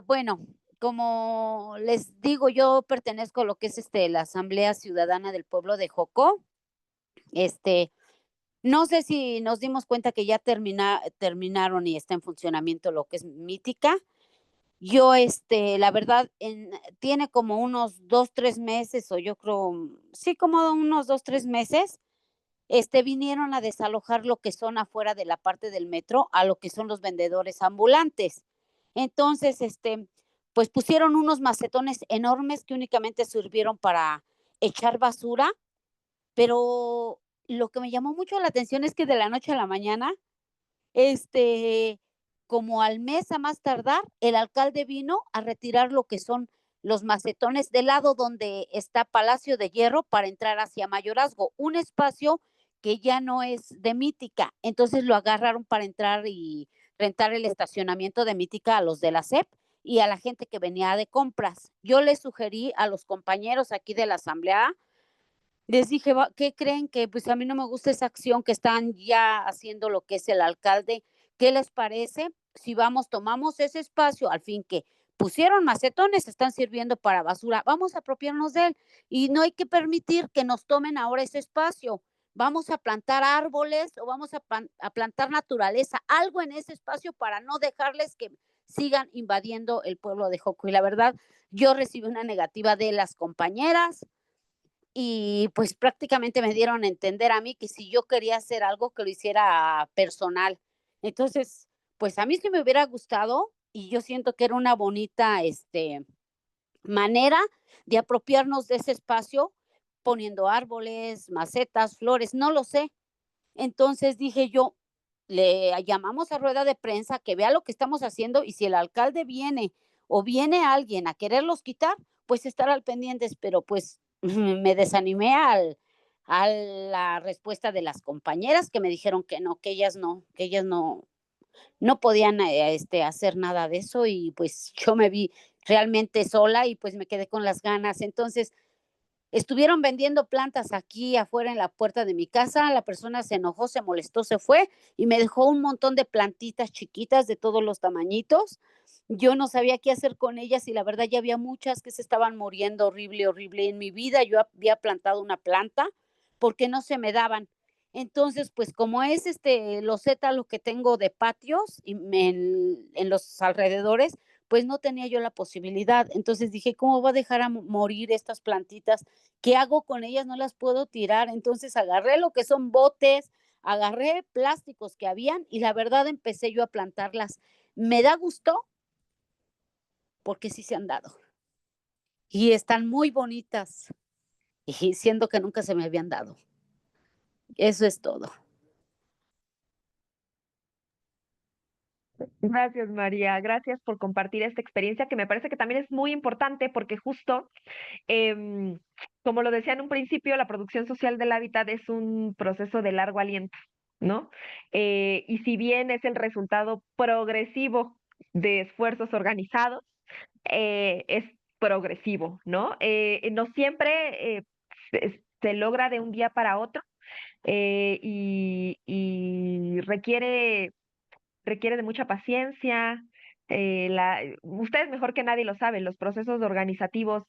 D: bueno, como les digo, yo pertenezco a lo que es la Asamblea Ciudadana del Pueblo de Jocó. Este, no sé si nos dimos cuenta que ya terminaron y está en funcionamiento lo que es Mítica. Yo, la verdad, tiene como unos 2, 3 meses, o yo creo, sí, como unos 2, 3 meses, vinieron a desalojar lo que son afuera de la parte del metro a lo que son los vendedores ambulantes. Entonces, pues pusieron unos macetones enormes que únicamente sirvieron para echar basura, pero lo que me llamó mucho la atención es que de la noche a la mañana, como al mes a más tardar, el alcalde vino a retirar lo que son los macetones del lado donde está Palacio de Hierro para entrar hacia Mayorazgo, un espacio que ya no es de Mítica. Entonces lo agarraron para entrar y rentar el estacionamiento de Mítica a los de la SEP y a la gente que venía de compras. Yo les sugerí a los compañeros aquí de la asamblea, les dije, ¿qué creen? Que pues a mí no me gusta esa acción que están ya haciendo lo que es el alcalde. ¿Qué les parece? Si vamos, tomamos ese espacio, al fin que pusieron macetones, están sirviendo para basura, vamos a apropiarnos de él y no hay que permitir que nos tomen ahora ese espacio. Vamos a plantar árboles o vamos a plantar naturaleza, algo en ese espacio para no dejarles que sigan invadiendo el pueblo de Joco. Y la verdad, yo recibí una negativa de las compañeras, y pues prácticamente me dieron a entender a mí que si yo quería hacer algo, que lo hiciera personal. Entonces, pues a mí sí me hubiera gustado y yo siento que era una bonita manera de apropiarnos de ese espacio, poniendo árboles, macetas, flores, no lo sé. Entonces dije yo, le llamamos a rueda de prensa que vea lo que estamos haciendo y si el alcalde viene o viene alguien a quererlos quitar, pues estar al pendientes, pero pues me desanimé a la respuesta de las compañeras que me dijeron que no, que ellas no podían hacer nada de eso y pues yo me vi realmente sola y pues me quedé con las ganas. Entonces, estuvieron vendiendo plantas aquí afuera en la puerta de mi casa, la persona se enojó, se molestó, se fue y me dejó un montón de plantitas chiquitas de todos los tamañitos. Yo no sabía qué hacer con ellas y la verdad ya había muchas que se estaban muriendo horrible, horrible. En mi vida yo había plantado una planta porque no se me daban. Entonces, pues como es loseta lo que tengo de patios y en los alrededores, pues no tenía yo la posibilidad. Entonces dije, ¿cómo voy a dejar a morir estas plantitas? ¿Qué hago con ellas? No las puedo tirar. Entonces agarré lo que son botes, agarré plásticos que habían y la verdad empecé yo a plantarlas. Me da gusto porque sí se han dado y están muy bonitas y siendo que nunca se me habían dado. Eso es todo.
A: Gracias, María. Gracias por compartir esta experiencia que me parece que también es muy importante porque justo, em, como lo decía en un principio, la producción social del hábitat es un proceso de largo aliento, ¿no? Y si bien es el resultado progresivo de esfuerzos organizados, es progresivo, ¿no? No siempre se logra de un día para otro, y requiere de mucha paciencia, Ustedes mejor que nadie lo saben, los procesos organizativos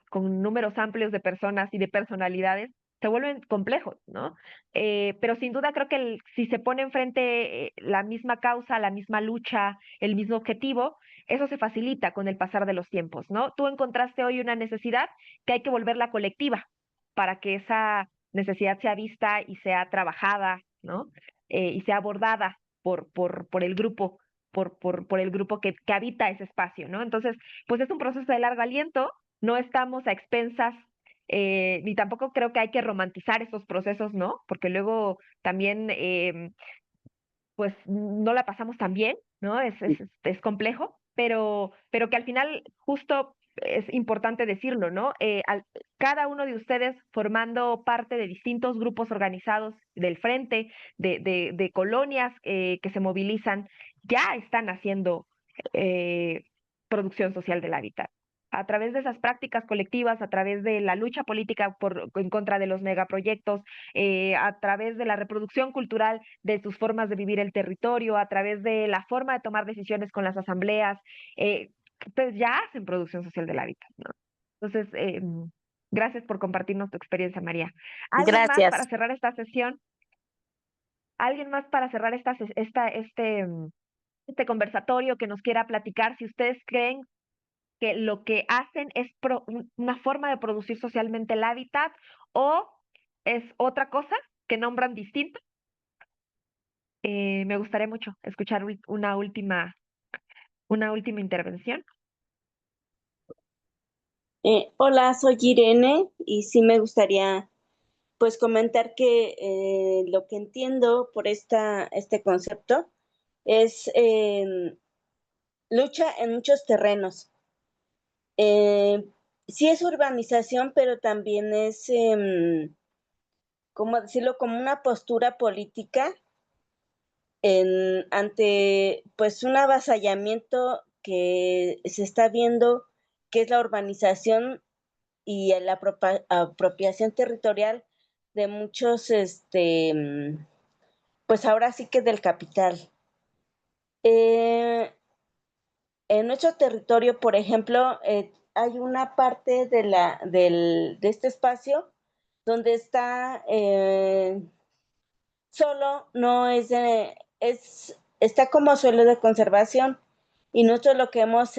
A: con números amplios de personas y de personalidades se vuelven complejos, ¿no? Pero sin duda creo que si se pone enfrente la misma causa, la misma lucha, el mismo objetivo, eso se facilita con el pasar de los tiempos, ¿no? Tú encontraste hoy una necesidad que hay que volverla colectiva para que esa necesidad sea vista y sea trabajada, ¿no? Y sea abordada por el grupo por el grupo que habita ese espacio, ¿no? Entonces, pues es un proceso de largo aliento, no estamos a expensas, ni tampoco creo que hay que romantizar esos procesos, ¿no? Porque luego también, pues no la pasamos tan bien, ¿no? Es complejo, pero que al final justo es importante decirlo, ¿no? Cada uno de ustedes formando parte de distintos grupos organizados del frente, de colonias que se movilizan, ya están haciendo eh, producción social del hábitat. A través de esas prácticas colectivas, a través de la lucha política en contra de los megaproyectos, a través de la reproducción cultural de sus formas de vivir el territorio, a través de la forma de tomar decisiones con las asambleas, pues ya hacen producción social del hábitat, ¿no? Entonces, gracias por compartirnos tu experiencia, María. ¿Alguien más para
D: Gracias.
A: cerrar esta sesión? ¿Alguien más para cerrar este conversatorio que nos quiera platicar? Si ustedes creen que lo que hacen es una forma de producir socialmente el hábitat o es otra cosa que nombran distinto. Me gustaría mucho escuchar una última intervención.
E: Hola, soy Irene y sí me gustaría pues comentar que lo que entiendo por este concepto es lucha en muchos terrenos. Sí es urbanización, pero también es, ¿cómo decirlo?, como una postura política ante pues un avasallamiento que se está viendo, que es la urbanización y la apropiación territorial de muchos, pues ahora sí que del capital. En nuestro territorio, por ejemplo, hay una parte de este espacio donde está solo, no es, está como suelo de conservación y nosotros lo que hemos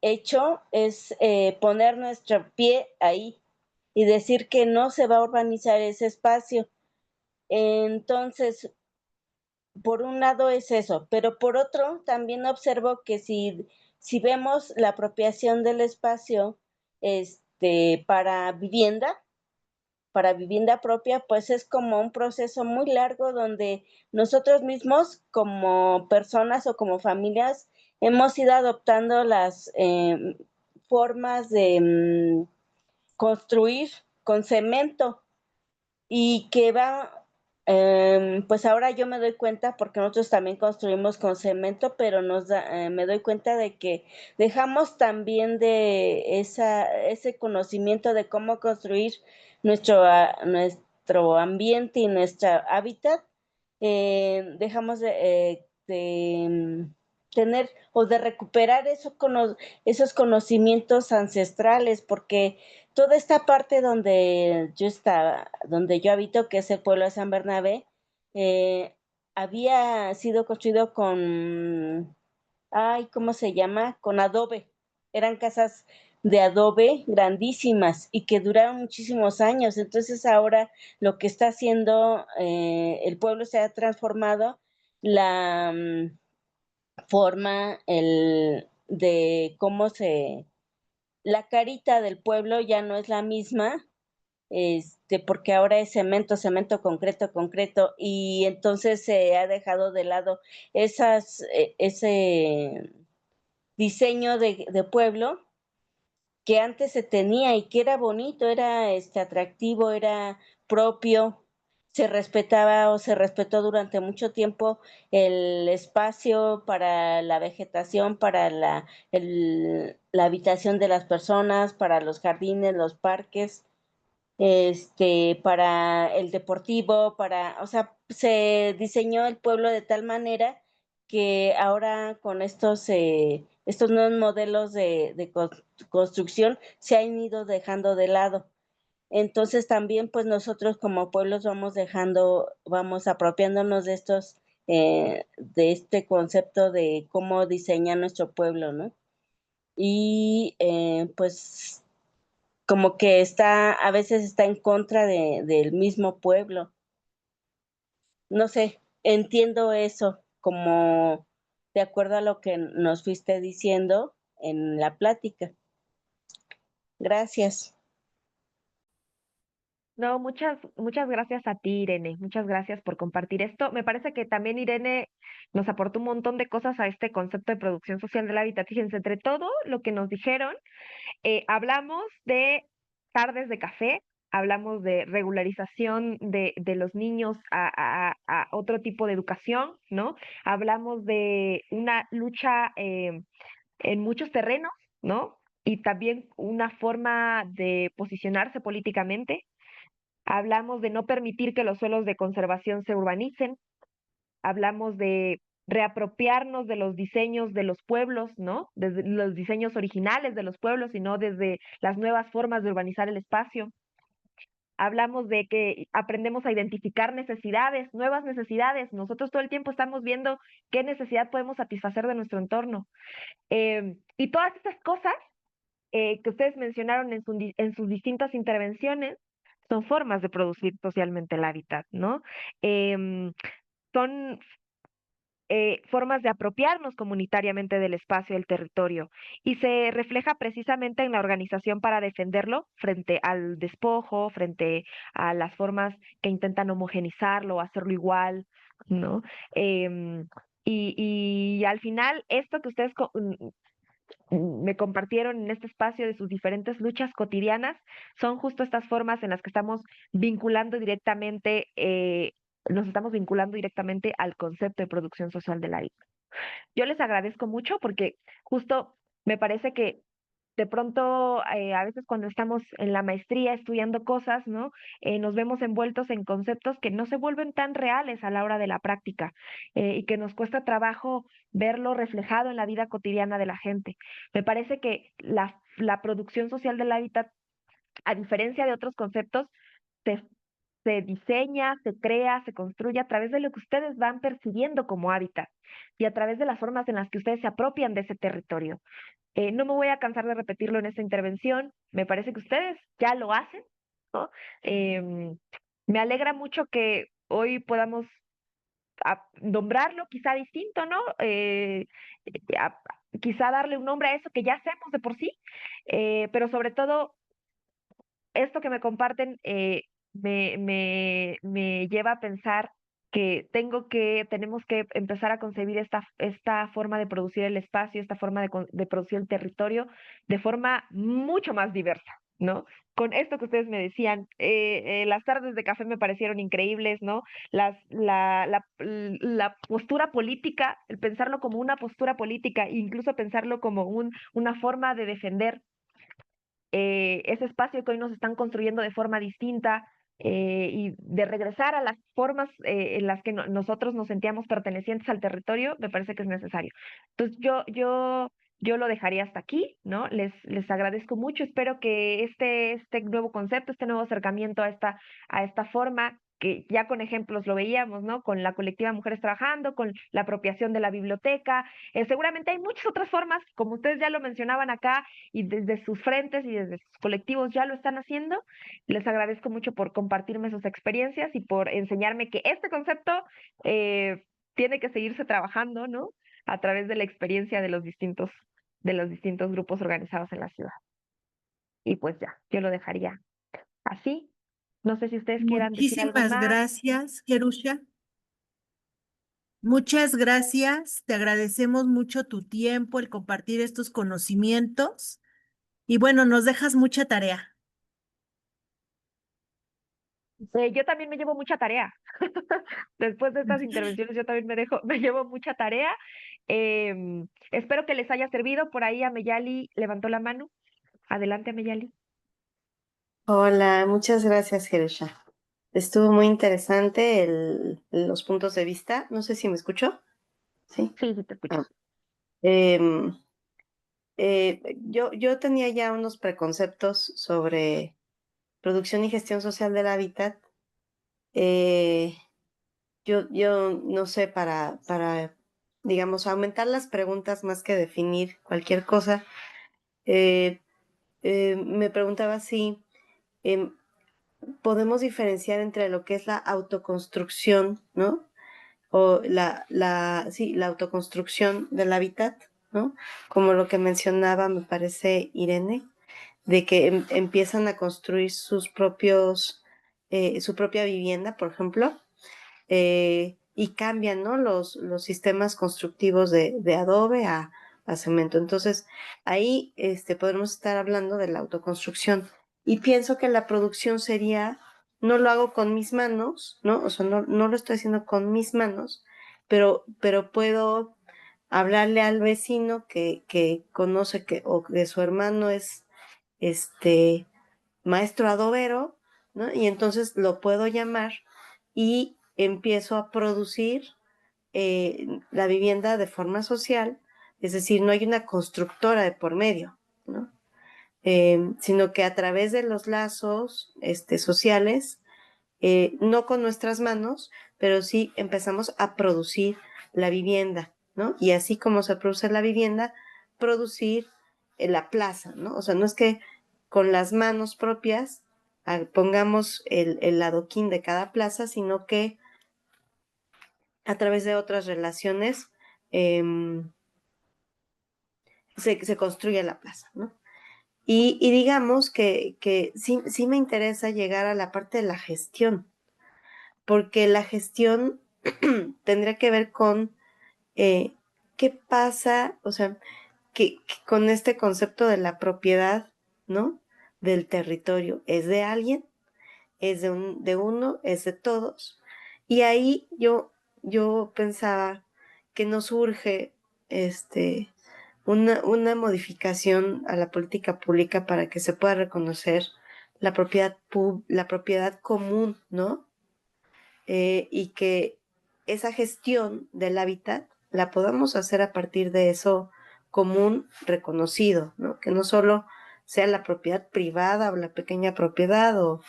E: hecho es poner nuestro pie ahí y decir que no se va a urbanizar ese espacio. Entonces, por un lado es eso, pero por otro también observo que si vemos la apropiación del espacio para vivienda propia, pues es como un proceso muy largo donde nosotros mismos como personas o como familias hemos ido adoptando las formas de construir con cemento y que va, pues ahora yo me doy cuenta, porque nosotros también construimos con cemento, pero me doy cuenta de que dejamos también de ese conocimiento de cómo construir nuestro ambiente y nuestro hábitat, dejamos de tener o de recuperar esos conocimientos ancestrales, porque toda esta parte donde yo habito, que es el pueblo de San Bernabé, había sido construido ¿cómo se llama? Con adobe. Eran casas de adobe grandísimas y que duraron muchísimos años. Entonces ahora lo que está haciendo el pueblo se ha transformado, la forma de cómo la carita del pueblo ya no es la misma, porque ahora es cemento, concreto, y entonces se ha dejado de lado ese diseño de pueblo que antes se tenía y que era bonito, era atractivo, era propio, se respetaba o se respetó durante mucho tiempo el espacio para la vegetación, para la habitación de las personas, para los jardines, los parques, para el deportivo, o sea, se diseñó el pueblo de tal manera que ahora con estos nuevos modelos de construcción se han ido dejando de lado. Entonces también pues nosotros como pueblos vamos apropiándonos de este concepto de cómo diseñar nuestro pueblo, ¿no? Y pues como que a veces está en contra del mismo pueblo. No sé, entiendo eso como de acuerdo a lo que nos fuiste diciendo en la plática. Gracias.
A: No, muchas gracias a ti, Irene. Muchas gracias por compartir esto. Me parece que también Irene nos aportó un montón de cosas a este concepto de producción social del hábitat. Fíjense, entre todo lo que nos dijeron, hablamos de tardes de café, hablamos de regularización de los niños a otro tipo de educación, ¿no? Hablamos de una lucha en muchos terrenos, ¿no? Y también una forma de posicionarse políticamente. Hablamos de no permitir que los suelos de conservación se urbanicen. Hablamos de reapropiarnos de los diseños de los pueblos, ¿no? Desde los diseños originales de los pueblos y no desde las nuevas formas de urbanizar el espacio. Hablamos de que aprendemos a identificar necesidades, nuevas necesidades. Nosotros todo el tiempo estamos viendo qué necesidad podemos satisfacer de nuestro entorno. Y todas estas cosas que ustedes mencionaron en sus distintas intervenciones son formas de producir socialmente el hábitat, ¿no? Son formas de apropiarnos comunitariamente del espacio y del territorio y se refleja precisamente en la organización para defenderlo frente al despojo, frente a las formas que intentan homogenizarlo, hacerlo igual, ¿no? Em, y al final, esto que ustedes me compartieron en este espacio de sus diferentes luchas cotidianas, son justo estas formas en las que estamos vinculando directamente, nos estamos vinculando directamente al concepto de producción social del hábitat. Yo les agradezco mucho porque justo me parece que de pronto, a veces cuando estamos en la maestría estudiando cosas, ¿no? Nos vemos envueltos en conceptos que no se vuelven tan reales a la hora de la práctica y que nos cuesta trabajo verlo reflejado en la vida cotidiana de la gente. Me parece que la producción social del hábitat, a diferencia de otros conceptos, se, se diseña, se crea, se construye a través de lo que ustedes van percibiendo como hábitat y a través de las formas en las que ustedes se apropian de ese territorio. No me voy a cansar de repetirlo en esta intervención, me parece que ustedes ya lo hacen, ¿no? Em, Me alegra mucho que hoy podamos nombrarlo quizá distinto, ¿no? A- Quizá darle un nombre a eso que ya hacemos de por sí, pero sobre todo esto que me comparten me lleva a pensar que tenemos que empezar a concebir esta forma de producir el espacio, esta forma de producir el territorio de forma mucho más diversa, ¿no? Con esto que ustedes me decían, las tardes de café me parecieron increíbles, ¿no? La postura política, el pensarlo como una postura política, e incluso pensarlo como una forma de defender ese espacio que hoy nos están construyendo de forma distinta y de regresar a las formas en las que nosotros nos sentíamos pertenecientes al territorio, me parece que es necesario. Entonces yo lo dejaría hasta aquí, ¿no? Les agradezco mucho, espero que este nuevo concepto, este nuevo acercamiento a esta forma que ya con ejemplos lo veíamos, ¿no? Con la colectiva Mujeres Trabajando, con la apropiación de la biblioteca. Seguramente hay muchas otras formas, como ustedes ya lo mencionaban acá, y desde sus frentes y desde sus colectivos ya lo están haciendo. Les agradezco mucho por compartirme sus experiencias y por enseñarme que este concepto tiene que seguirse trabajando, ¿no? A través de la experiencia de los distintos grupos organizados en la ciudad. Y pues ya, yo lo dejaría así. No sé si ustedes quieran decir algo
C: Muchísimas
A: más.
C: gracias, Jerusha. Muchas gracias. Te agradecemos mucho tu tiempo, el compartir estos conocimientos. Y bueno, nos dejas mucha tarea.
A: Yo también me llevo mucha tarea. Después de estas intervenciones, yo también me llevo mucha tarea. Espero que les haya servido. Por ahí Ameyali levantó la mano. Adelante, Ameyali.
F: Hola, muchas gracias, Jeresha. Estuvo muy interesante los puntos de vista. No sé si me escuchó. ¿sí?
A: Sí, sí te escucho.
F: Em, yo tenía ya unos preconceptos sobre producción y gestión social del hábitat. Eh, yo no sé, digamos, aumentar las preguntas más que definir cualquier cosa, eh, me preguntaba si em, podemos diferenciar entre lo que es la autoconstrucción, ¿no? O sí, la autoconstrucción del hábitat, ¿no? Como lo que mencionaba, me parece, Irene, de que empiezan a construir su propia vivienda, por ejemplo, y cambian, ¿no? Los sistemas constructivos de adobe a cemento. Entonces, ahí podremos estar hablando de la autoconstrucción. Y pienso que la producción sería, no lo hago con mis manos, ¿no? O sea, no lo estoy haciendo con mis manos, pero puedo hablarle al vecino que conoce o que su hermano es maestro adobero, ¿no? Y entonces lo puedo llamar y empiezo a producir la vivienda de forma social, es decir, no hay una constructora de por medio, ¿no? Sino que a través de los lazos sociales, no con nuestras manos, pero sí empezamos a producir la vivienda, ¿no? Y así como se produce la vivienda, producir la plaza, ¿no? O sea, no es que con las manos propias pongamos el adoquín de cada plaza, sino que a través de otras relaciones eh, se construye la plaza, ¿no? Y digamos que sí me interesa llegar a la parte de la gestión, porque la gestión tendría que ver con qué pasa, o sea, que con este concepto de la propiedad, ¿no? Del territorio. ¿Es de alguien? ¿Es de uno? ¿Es de todos? Y ahí yo pensaba que nos surge una modificación a la política pública para que se pueda reconocer la propiedad común, ¿no? Y que esa gestión del hábitat la podamos hacer a partir de eso común reconocido, ¿no? Que no solo sea la propiedad privada o la pequeña propiedad o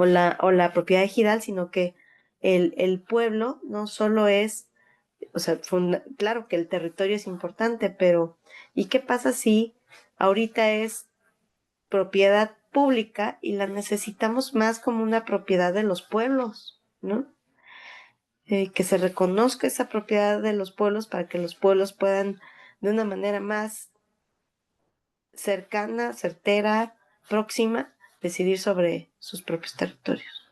F: la propiedad ejidal, sino que el pueblo no solo es, o sea, claro que el territorio es importante, pero ¿y qué pasa si ahorita es propiedad pública y la necesitamos más como una propiedad de los pueblos, ¿no? Que se reconozca esa propiedad de los pueblos para que los pueblos puedan de una manera más cercana, certera, próxima, decidir sobre sus propios territorios.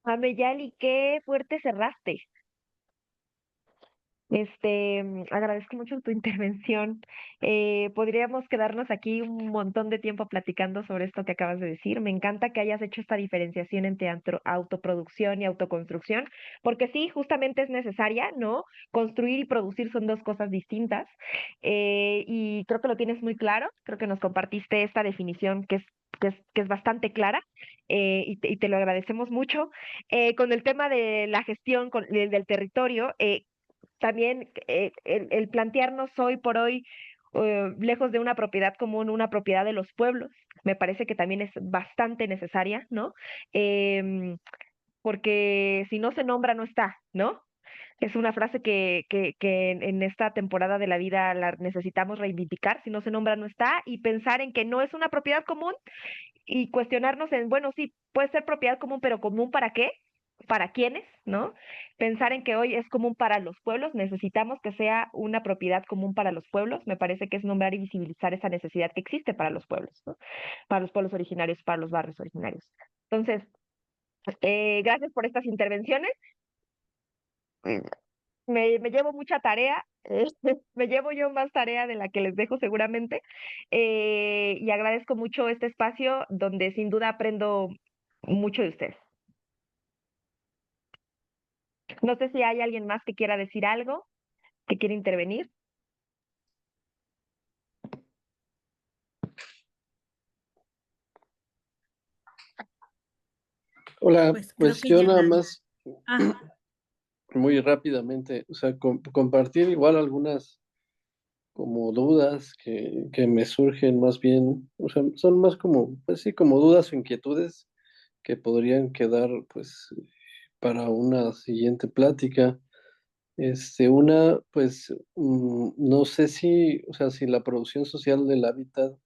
A: Ameyali, qué fuerte cerraste. Agradezco mucho tu intervención. Podríamos quedarnos aquí un montón de tiempo platicando sobre esto que acabas de decir. Me encanta que hayas hecho esta diferenciación entre autoproducción y autoconstrucción, porque sí, justamente es necesaria, ¿no? Construir y producir son dos cosas distintas. Y creo que lo tienes muy claro. Creo que nos compartiste esta definición que es bastante clara, y te lo agradecemos mucho. Con el tema de la gestión del territorio, también el plantearnos hoy por hoy, lejos de una propiedad común, una propiedad de los pueblos, me parece que también es bastante necesaria, ¿no? Porque si no se nombra, no está, ¿no? Es una frase que en esta temporada de la vida la necesitamos reivindicar. Si no se nombra, no está. Y pensar en que no es una propiedad común y cuestionarnos en, bueno, sí, puede ser propiedad común, pero común ¿para qué? ¿Para quiénes? ¿No? Pensar en que hoy es común para los pueblos, necesitamos que sea una propiedad común para los pueblos, me parece que es nombrar y visibilizar esa necesidad que existe para los pueblos, ¿no? Para los pueblos originarios, para los barrios originarios. Entonces, gracias por estas intervenciones. Me llevo mucha tarea, me llevo yo más tarea de la que les dejo seguramente, y agradezco mucho este espacio donde sin duda aprendo mucho de ustedes. No sé si hay alguien más que quiera decir algo, que quiera intervenir.
G: Hola,
C: Pues creo
G: pues
C: que
G: yo
C: ya
G: nada
C: nadie.
G: más,
C: Ah,
G: muy rápidamente, o sea, compartir igual algunas como dudas que me surgen más bien, o sea, son más como, pues sí, como dudas o inquietudes que podrían quedar, pues, para una siguiente plática. Una, pues, no sé si, o sea, si la producción social del hábitat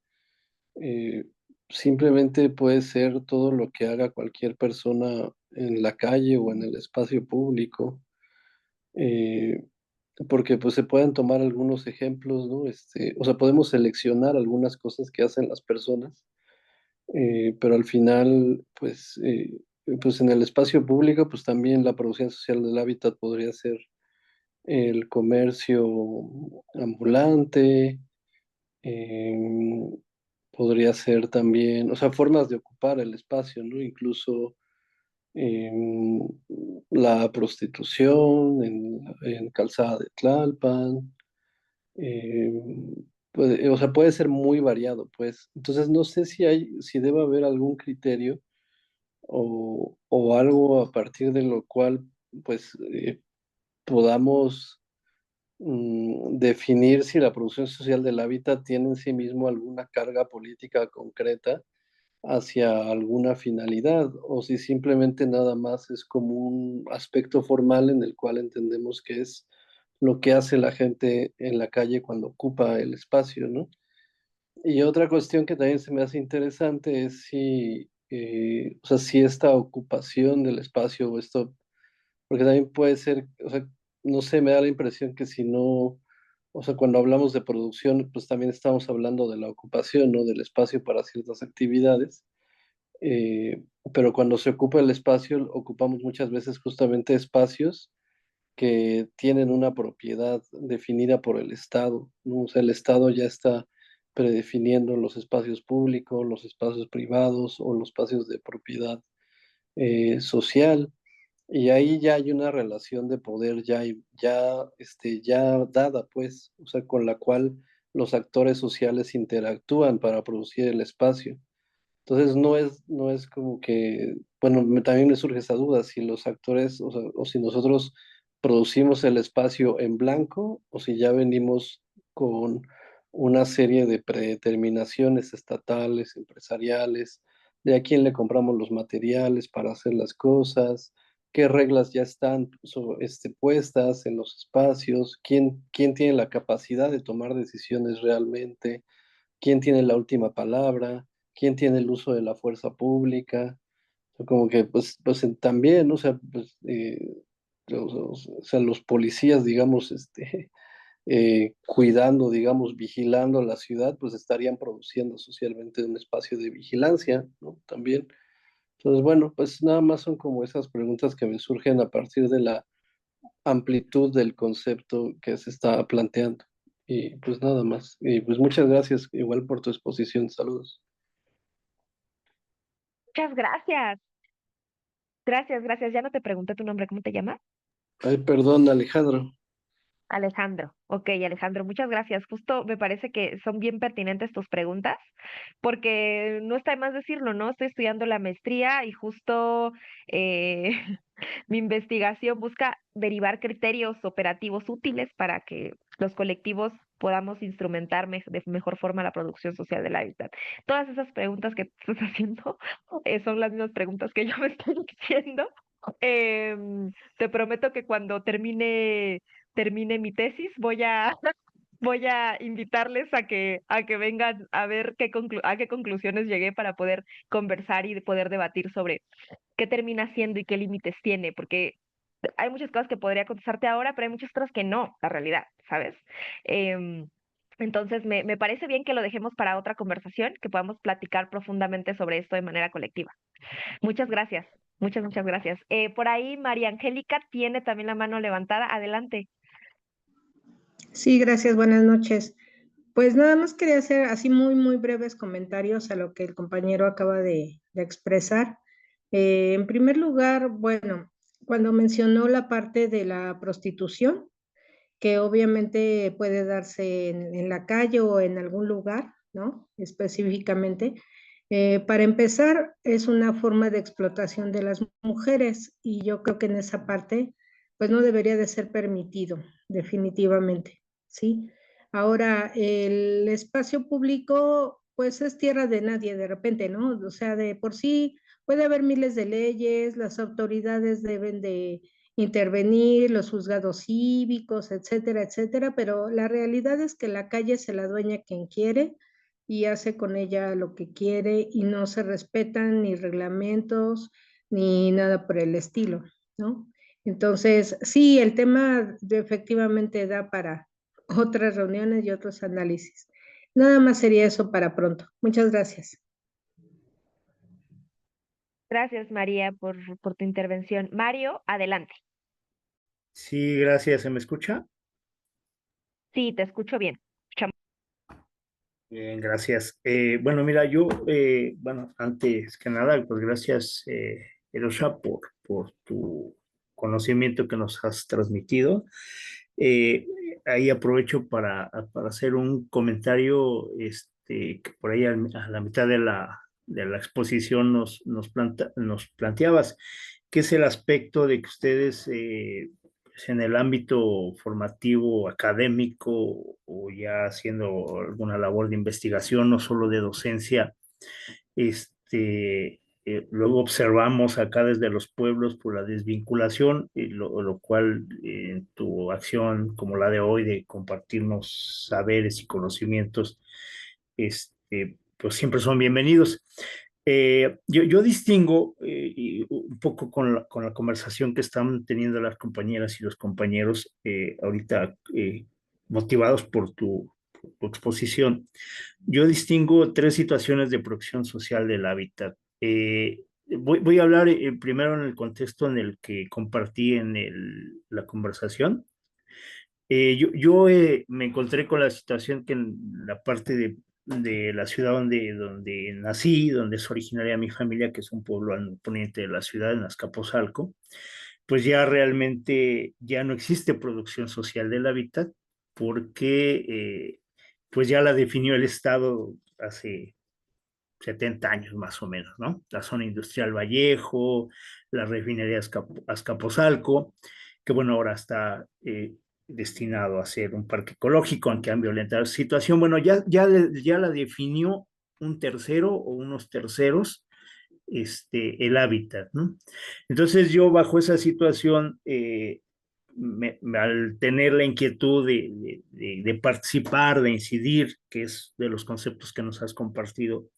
G: eh, simplemente puede ser todo lo que haga cualquier persona en la calle o en el espacio público, eh, porque pues se pueden tomar algunos ejemplos, ¿no? O sea, podemos seleccionar algunas cosas que hacen las personas, pero al final, pues en el espacio público, pues también la producción social del hábitat podría ser el comercio ambulante, em, podría ser también, o sea, formas de ocupar el espacio, ¿no? Incluso em, la prostitución en Calzada de Tlalpan, o sea, puede ser muy variado, pues. Entonces, no sé si debe haber algún criterio o algo a partir de lo cual, pues, podamos definir si la producción social del hábitat tiene en sí mismo alguna carga política concreta hacia alguna finalidad o si simplemente nada más es como un aspecto formal en el cual entendemos que es lo que hace la gente en la calle cuando ocupa el espacio, ¿no? Y otra cuestión que también se me hace interesante es o sea, si esta ocupación del espacio o esto, porque también puede ser, o sea, no sé, me da la impresión que si no, o sea, cuando hablamos de producción, pues también estamos hablando de la ocupación, ¿no? Del espacio para ciertas actividades. Eh, pero cuando se ocupa el espacio, ocupamos muchas veces justamente espacios que tienen una propiedad definida por el Estado, ¿no? O sea, el Estado ya está predefiniendo los espacios públicos, los espacios privados o los espacios de propiedad social. Y ahí ya hay una relación de poder ya dada, pues, o sea, con la cual los actores sociales interactúan para producir el espacio. Entonces no es como que, bueno, también me surge esa duda, si los actores, o sea, o si nosotros producimos el espacio en blanco o si ya venimos con una serie de predeterminaciones estatales, empresariales, de a quién le compramos los materiales para hacer las cosas, qué reglas ya están puestas en los espacios, quién tiene la capacidad de tomar decisiones realmente, quién tiene la última palabra, quién tiene el uso de la fuerza pública, o como que pues también, ¿no? O sea, pues, o sea, los policías, digamos, cuidando, digamos, vigilando la ciudad, pues estarían produciendo socialmente un espacio de vigilancia, ¿no? También. Entonces, bueno, pues nada más son como esas preguntas que me surgen a partir de la amplitud del concepto que se está planteando. Y pues nada más. Y pues muchas gracias igual por tu exposición. Saludos.
A: Muchas gracias. Gracias, gracias. Ya no te pregunté tu nombre, ¿cómo te llamas?
G: Ay, perdón, Alejandro.
A: Alejandro. Ok, Alejandro, muchas gracias. Justo me parece que son bien pertinentes tus preguntas, porque no está de más decirlo, ¿no? Estoy estudiando la maestría y justo eh, mi investigación busca derivar criterios operativos útiles para que los colectivos podamos instrumentar de mejor forma la producción social del hábitat. Todas esas preguntas que tú estás haciendo son las mismas preguntas que yo me estoy haciendo. Te prometo que cuando termine mi tesis, voy a invitarles a que vengan a ver a qué conclusiones llegué para poder conversar y poder debatir sobre qué termina siendo y qué límites tiene, porque hay muchas cosas que podría contestarte ahora, pero hay muchas otras que no, la realidad, ¿sabes? Em, entonces, me parece bien que lo dejemos para otra conversación, que podamos platicar profundamente sobre esto de manera colectiva. Muchas gracias, muchas gracias. Por ahí, María Angélica tiene también la mano levantada. Adelante.
H: Sí, gracias, buenas noches. Pues nada más quería hacer así muy breves comentarios a lo que el compañero acaba de expresar. En primer lugar, bueno, cuando mencionó la parte de la prostitución, que obviamente puede darse en la calle o en algún lugar, ¿no? Específicamente. Para empezar, es una forma de explotación de las mujeres y yo creo que en esa parte, pues no debería de ser permitido, definitivamente, ¿sí? Ahora, el espacio público, pues es tierra de nadie de repente, ¿no? O sea, de por sí puede haber miles de leyes, las autoridades deben de intervenir, los juzgados cívicos, etcétera, etcétera, pero la realidad es que la calle se la dueña quien quiere y hace con ella lo que quiere y no se respetan ni reglamentos ni nada por el estilo, ¿no? Entonces, sí, el tema efectivamente da para otras reuniones y otros análisis. Nada más sería eso para pronto. Muchas gracias.
A: Gracias, María, por tu intervención. Mario, adelante.
I: Sí, gracias. ¿Se me escucha?
A: Sí, te escucho bien.
I: Bien, gracias. Bueno, mira, yo, bueno, antes que nada, pues gracias, Erosha, por tu conocimiento que nos has transmitido. Eh, Ahí aprovecho para hacer un comentario, que por ahí a la mitad de la exposición nos planteabas, que es el aspecto de que ustedes, pues, en el ámbito formativo, académico o ya haciendo alguna labor de investigación, no solo de docencia, luego observamos acá desde los pueblos por la desvinculación, lo cual en tu acción como la de hoy de compartirnos saberes y conocimientos, pues siempre son bienvenidos. Yo distingo y un poco con la conversación que están teniendo las compañeras y los compañeros ahorita, motivados por tu exposición. Yo distingo tres situaciones de protección social del hábitat. Voy a hablar primero en el contexto en el que compartí en la conversación. Yo me encontré con la situación que en la parte de la ciudad donde nací, donde es originaria mi familia, que es un pueblo al poniente de la ciudad, en Azcapotzalco, pues ya realmente ya no existe producción social del hábitat porque pues ya la definió el Estado hace 70 años más o menos, ¿no? La zona industrial Vallejo, la refinería Azcapotzalco, que bueno, ahora está destinado a ser un parque ecológico, aunque han violentado la situación. Bueno, ya la definió un tercero o unos terceros, el hábitat, ¿no? Entonces yo bajo esa situación, al tener la inquietud de participar, de incidir, que es de los conceptos que nos has compartido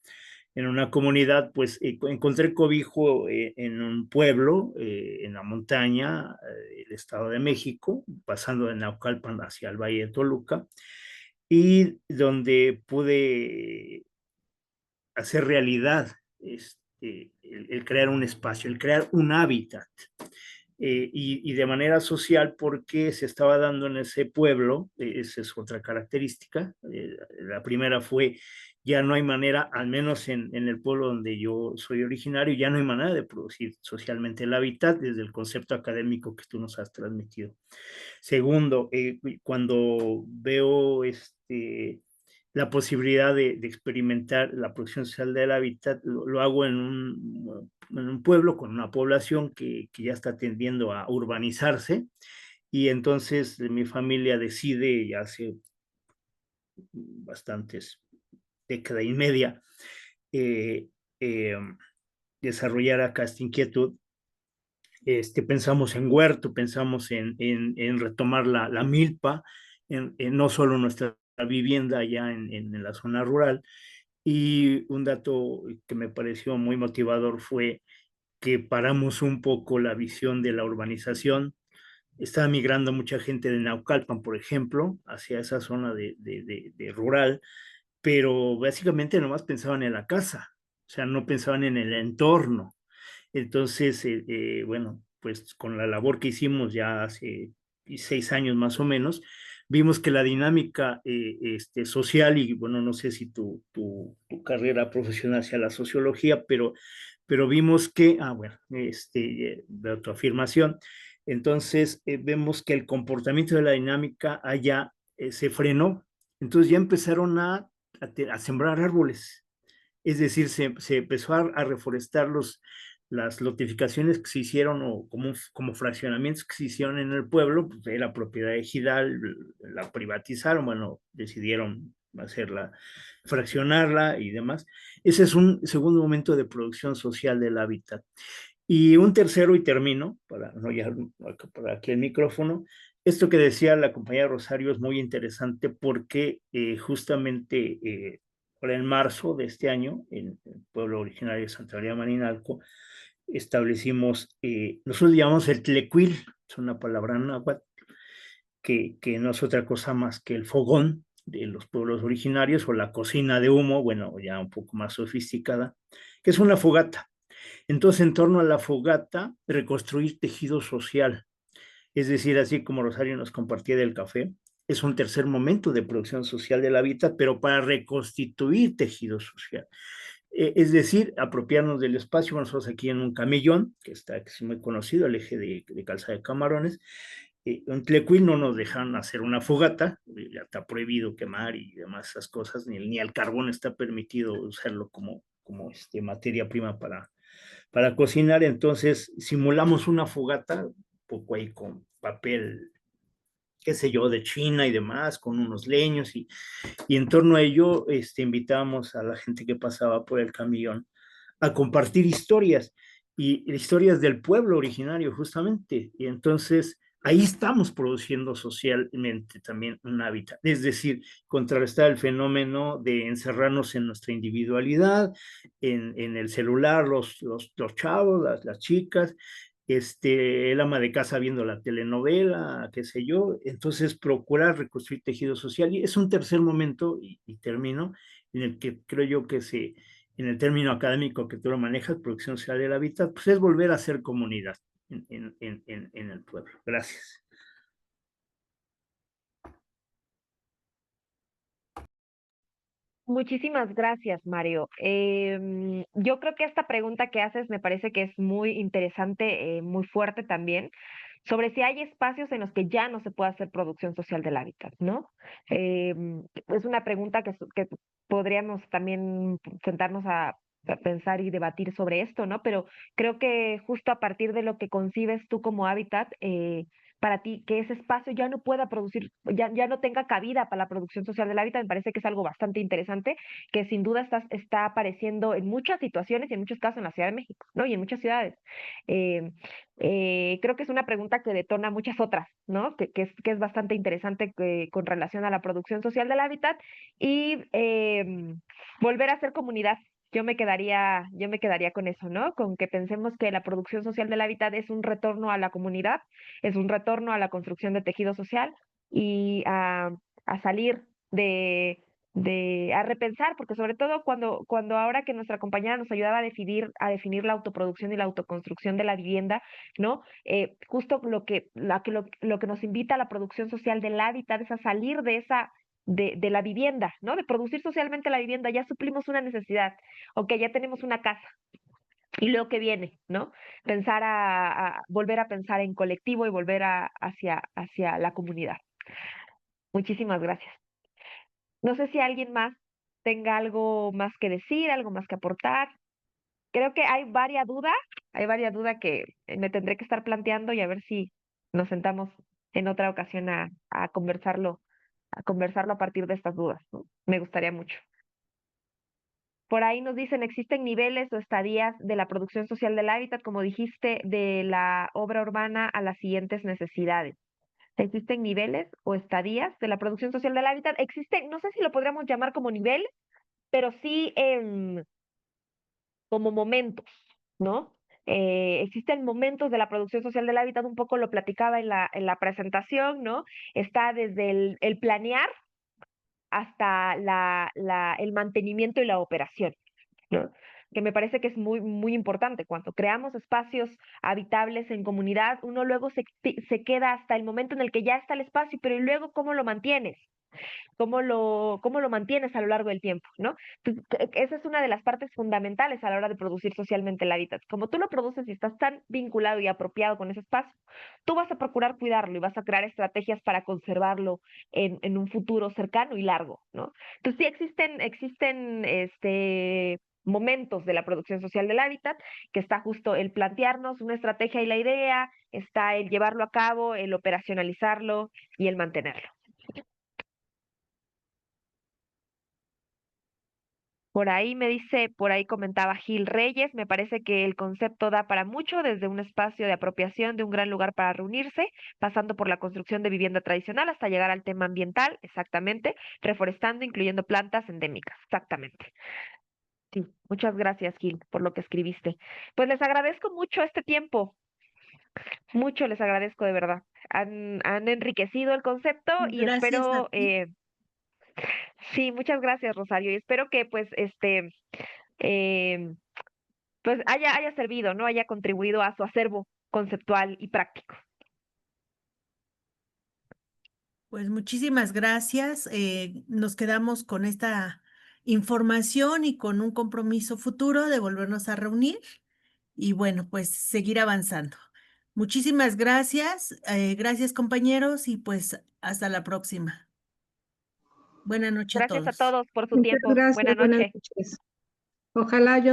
I: en una comunidad, pues encontré cobijo en un pueblo, en la montaña, el Estado de México, pasando de Naucalpan hacia el Valle de Toluca, y donde pude hacer realidad el crear un espacio, el crear un hábitat. Y de manera social porque se estaba dando en ese pueblo, esa es otra característica. La primera fue, ya no hay manera, al menos en el pueblo donde yo soy originario, ya no hay manera de producir socialmente el hábitat desde el concepto académico que tú nos has transmitido. Segundo, cuando veo la posibilidad de experimentar la producción social del hábitat, lo hago en un pueblo con una población que ya está tendiendo a urbanizarse, y entonces mi familia decide, ya hace bastantes década y media, eh, eh, desarrollar acá esta inquietud. Pensamos en huerto, pensamos en retomar la milpa, en no solo nuestra vivienda allá en la zona rural. Y un dato que me pareció muy motivador fue que paramos un poco la visión de la urbanización. Estaba migrando mucha gente de Naucalpan, por ejemplo, hacia esa zona de rural, pero básicamente nomás pensaban en la casa, o sea, no pensaban en el entorno. Entonces, bueno, pues con la labor que hicimos ya hace 6 años más o menos, vimos que la dinámica social, y bueno, no sé si tu carrera profesional sea la sociología, pero vimos que, bueno, de tu afirmación, entonces vemos que el comportamiento de la dinámica allá se frenó, entonces ya empezaron a sembrar árboles. Es decir, se empezó a reforestar las lotificaciones que se hicieron o como fraccionamientos que se hicieron en el pueblo, pues era propiedad ejidal, la privatizaron, bueno, decidieron hacerla, fraccionarla y demás. Ese es un segundo momento de producción social del hábitat. Y un tercero, y termino, para no llevar para aquí el micrófono, esto que decía la compañera Rosario es muy interesante porque justamente ahora en marzo de este año, en el pueblo originario de Santa María Marinalco, establecimos, nosotros llamamos el tlecuil, es una palabra náhuatl, que no es otra cosa más que el fogón de los pueblos originarios o la cocina de humo, bueno, ya un poco más sofisticada, que es una fogata. Entonces, en torno a la fogata, reconstruir tejido social. Es decir, así como Rosario nos compartía del café, es un tercer momento de producción social del hábitat, pero para reconstituir tejido social. Es decir, apropiarnos del espacio. Nosotros aquí en un camellón, que es muy conocido, el eje de Calzada de Camarones, en Tlecuil no nos dejaron hacer una fogata, ya está prohibido quemar y demás esas cosas, ni el carbón está permitido usarlo como materia prima para cocinar. Entonces simulamos una fogata, un poco ahí con papel, qué sé yo, de China y demás, con unos leños, y en torno a ello invitábamos a la gente que pasaba por el camión a compartir historias, y historias del pueblo originario justamente, y entonces ahí estamos produciendo socialmente también un hábitat, es decir, contrarrestar el fenómeno de encerrarnos en nuestra individualidad, en el celular, los chavos, las chicas, el ama de casa viendo la telenovela, qué sé yo. Entonces procurar reconstruir tejido social, y es un tercer momento, y termino, en el que creo yo que en el término académico que tú lo manejas, producción social del hábitat, pues es volver a ser comunidad en el pueblo. Gracias.
A: Muchísimas gracias, Mario. Yo creo que esta pregunta que haces me parece que es muy interesante, muy fuerte también, sobre si hay espacios en los que ya no se puede hacer producción social del hábitat, ¿no? Es una pregunta que podríamos también sentarnos a pensar y debatir sobre esto, ¿no? Pero creo que justo a partir de lo que concibes tú como hábitat, para ti, que ese espacio ya no pueda producir, ya no tenga cabida para la producción social del hábitat, me parece que es algo bastante interesante, que sin duda está apareciendo en muchas situaciones y en muchos casos en la Ciudad de México, ¿no? Y en muchas ciudades. Eh, Creo que es una pregunta que detona muchas otras, ¿no? Que es bastante interesante con relación a la producción social del hábitat y volver a ser comunidad. Yo me quedaría con eso, ¿no? Con que pensemos que la producción social del hábitat es un retorno a la comunidad, es un retorno a la construcción de tejido social y a salir a repensar, porque sobre todo cuando ahora que nuestra compañera nos ayudaba a definir la autoproducción y la autoconstrucción de la vivienda, ¿no? Justo lo que nos invita a la producción social del hábitat es a salir de la vivienda, ¿no? De producir socialmente la vivienda, ya suplimos una necesidad, ok, ya tenemos una casa. Y luego que viene, ¿no? Volver a pensar en colectivo y volver hacia la comunidad. Muchísimas gracias. No sé si alguien más tenga algo más que decir, algo más que aportar. Creo que hay varias dudas que me tendré que estar planteando y a ver si nos sentamos en otra ocasión a conversarlo a partir de estas dudas, ¿no? Me gustaría mucho. Por ahí nos dicen, existen niveles o estadías de la producción social del hábitat, como dijiste, de la obra urbana a las siguientes necesidades. ¿Existen niveles o estadías de la producción social del hábitat? Existen, no sé si lo podríamos llamar como nivel, pero sí como momentos, ¿no? Existen momentos de la producción social del hábitat, un poco lo platicaba en la presentación, ¿no? Está desde el planear hasta el mantenimiento y la operación, ¿no? Que me parece que es muy, muy importante. Cuando creamos espacios habitables en comunidad, uno luego se queda hasta el momento en el que ya está el espacio, pero ¿y luego cómo lo mantienes? ¿Cómo lo mantienes a lo largo del tiempo, ¿no? Entonces, esa es una de las partes fundamentales a la hora de producir socialmente el hábitat. Como tú lo produces y estás tan vinculado y apropiado con ese espacio, tú vas a procurar cuidarlo y vas a crear estrategias para conservarlo en un futuro cercano y largo, ¿no? Entonces sí existen momentos de la producción social del hábitat, que está justo el plantearnos una estrategia y la idea, está el llevarlo a cabo, el operacionalizarlo y el mantenerlo. Por ahí comentaba Gil Reyes, me parece que el concepto da para mucho, desde un espacio de apropiación de un gran lugar para reunirse, pasando por la construcción de vivienda tradicional hasta llegar al tema ambiental, exactamente, reforestando, incluyendo plantas endémicas, exactamente. Sí, muchas gracias, Gil, por lo que escribiste. Pues les agradezco mucho este tiempo, mucho les agradezco de verdad. Han enriquecido el concepto y
C: Gracias a
A: espero,
C: ti.
A: sí, muchas gracias, Rosario, y espero que eh, pues haya servido, ¿no? Haya contribuido a su acervo conceptual y práctico.
C: Pues muchísimas gracias. Nos quedamos con esta información y con un compromiso futuro de volvernos a reunir y bueno, pues seguir avanzando. Muchísimas gracias. Gracias, compañeros, y pues hasta la próxima. Buenas noches a
A: Gracias a
C: todos.
A: todos por su
H: Muchas
A: tiempo.
H: gracias,
A: Buena
H: buenas
A: noche.
H: noches. Ojalá yo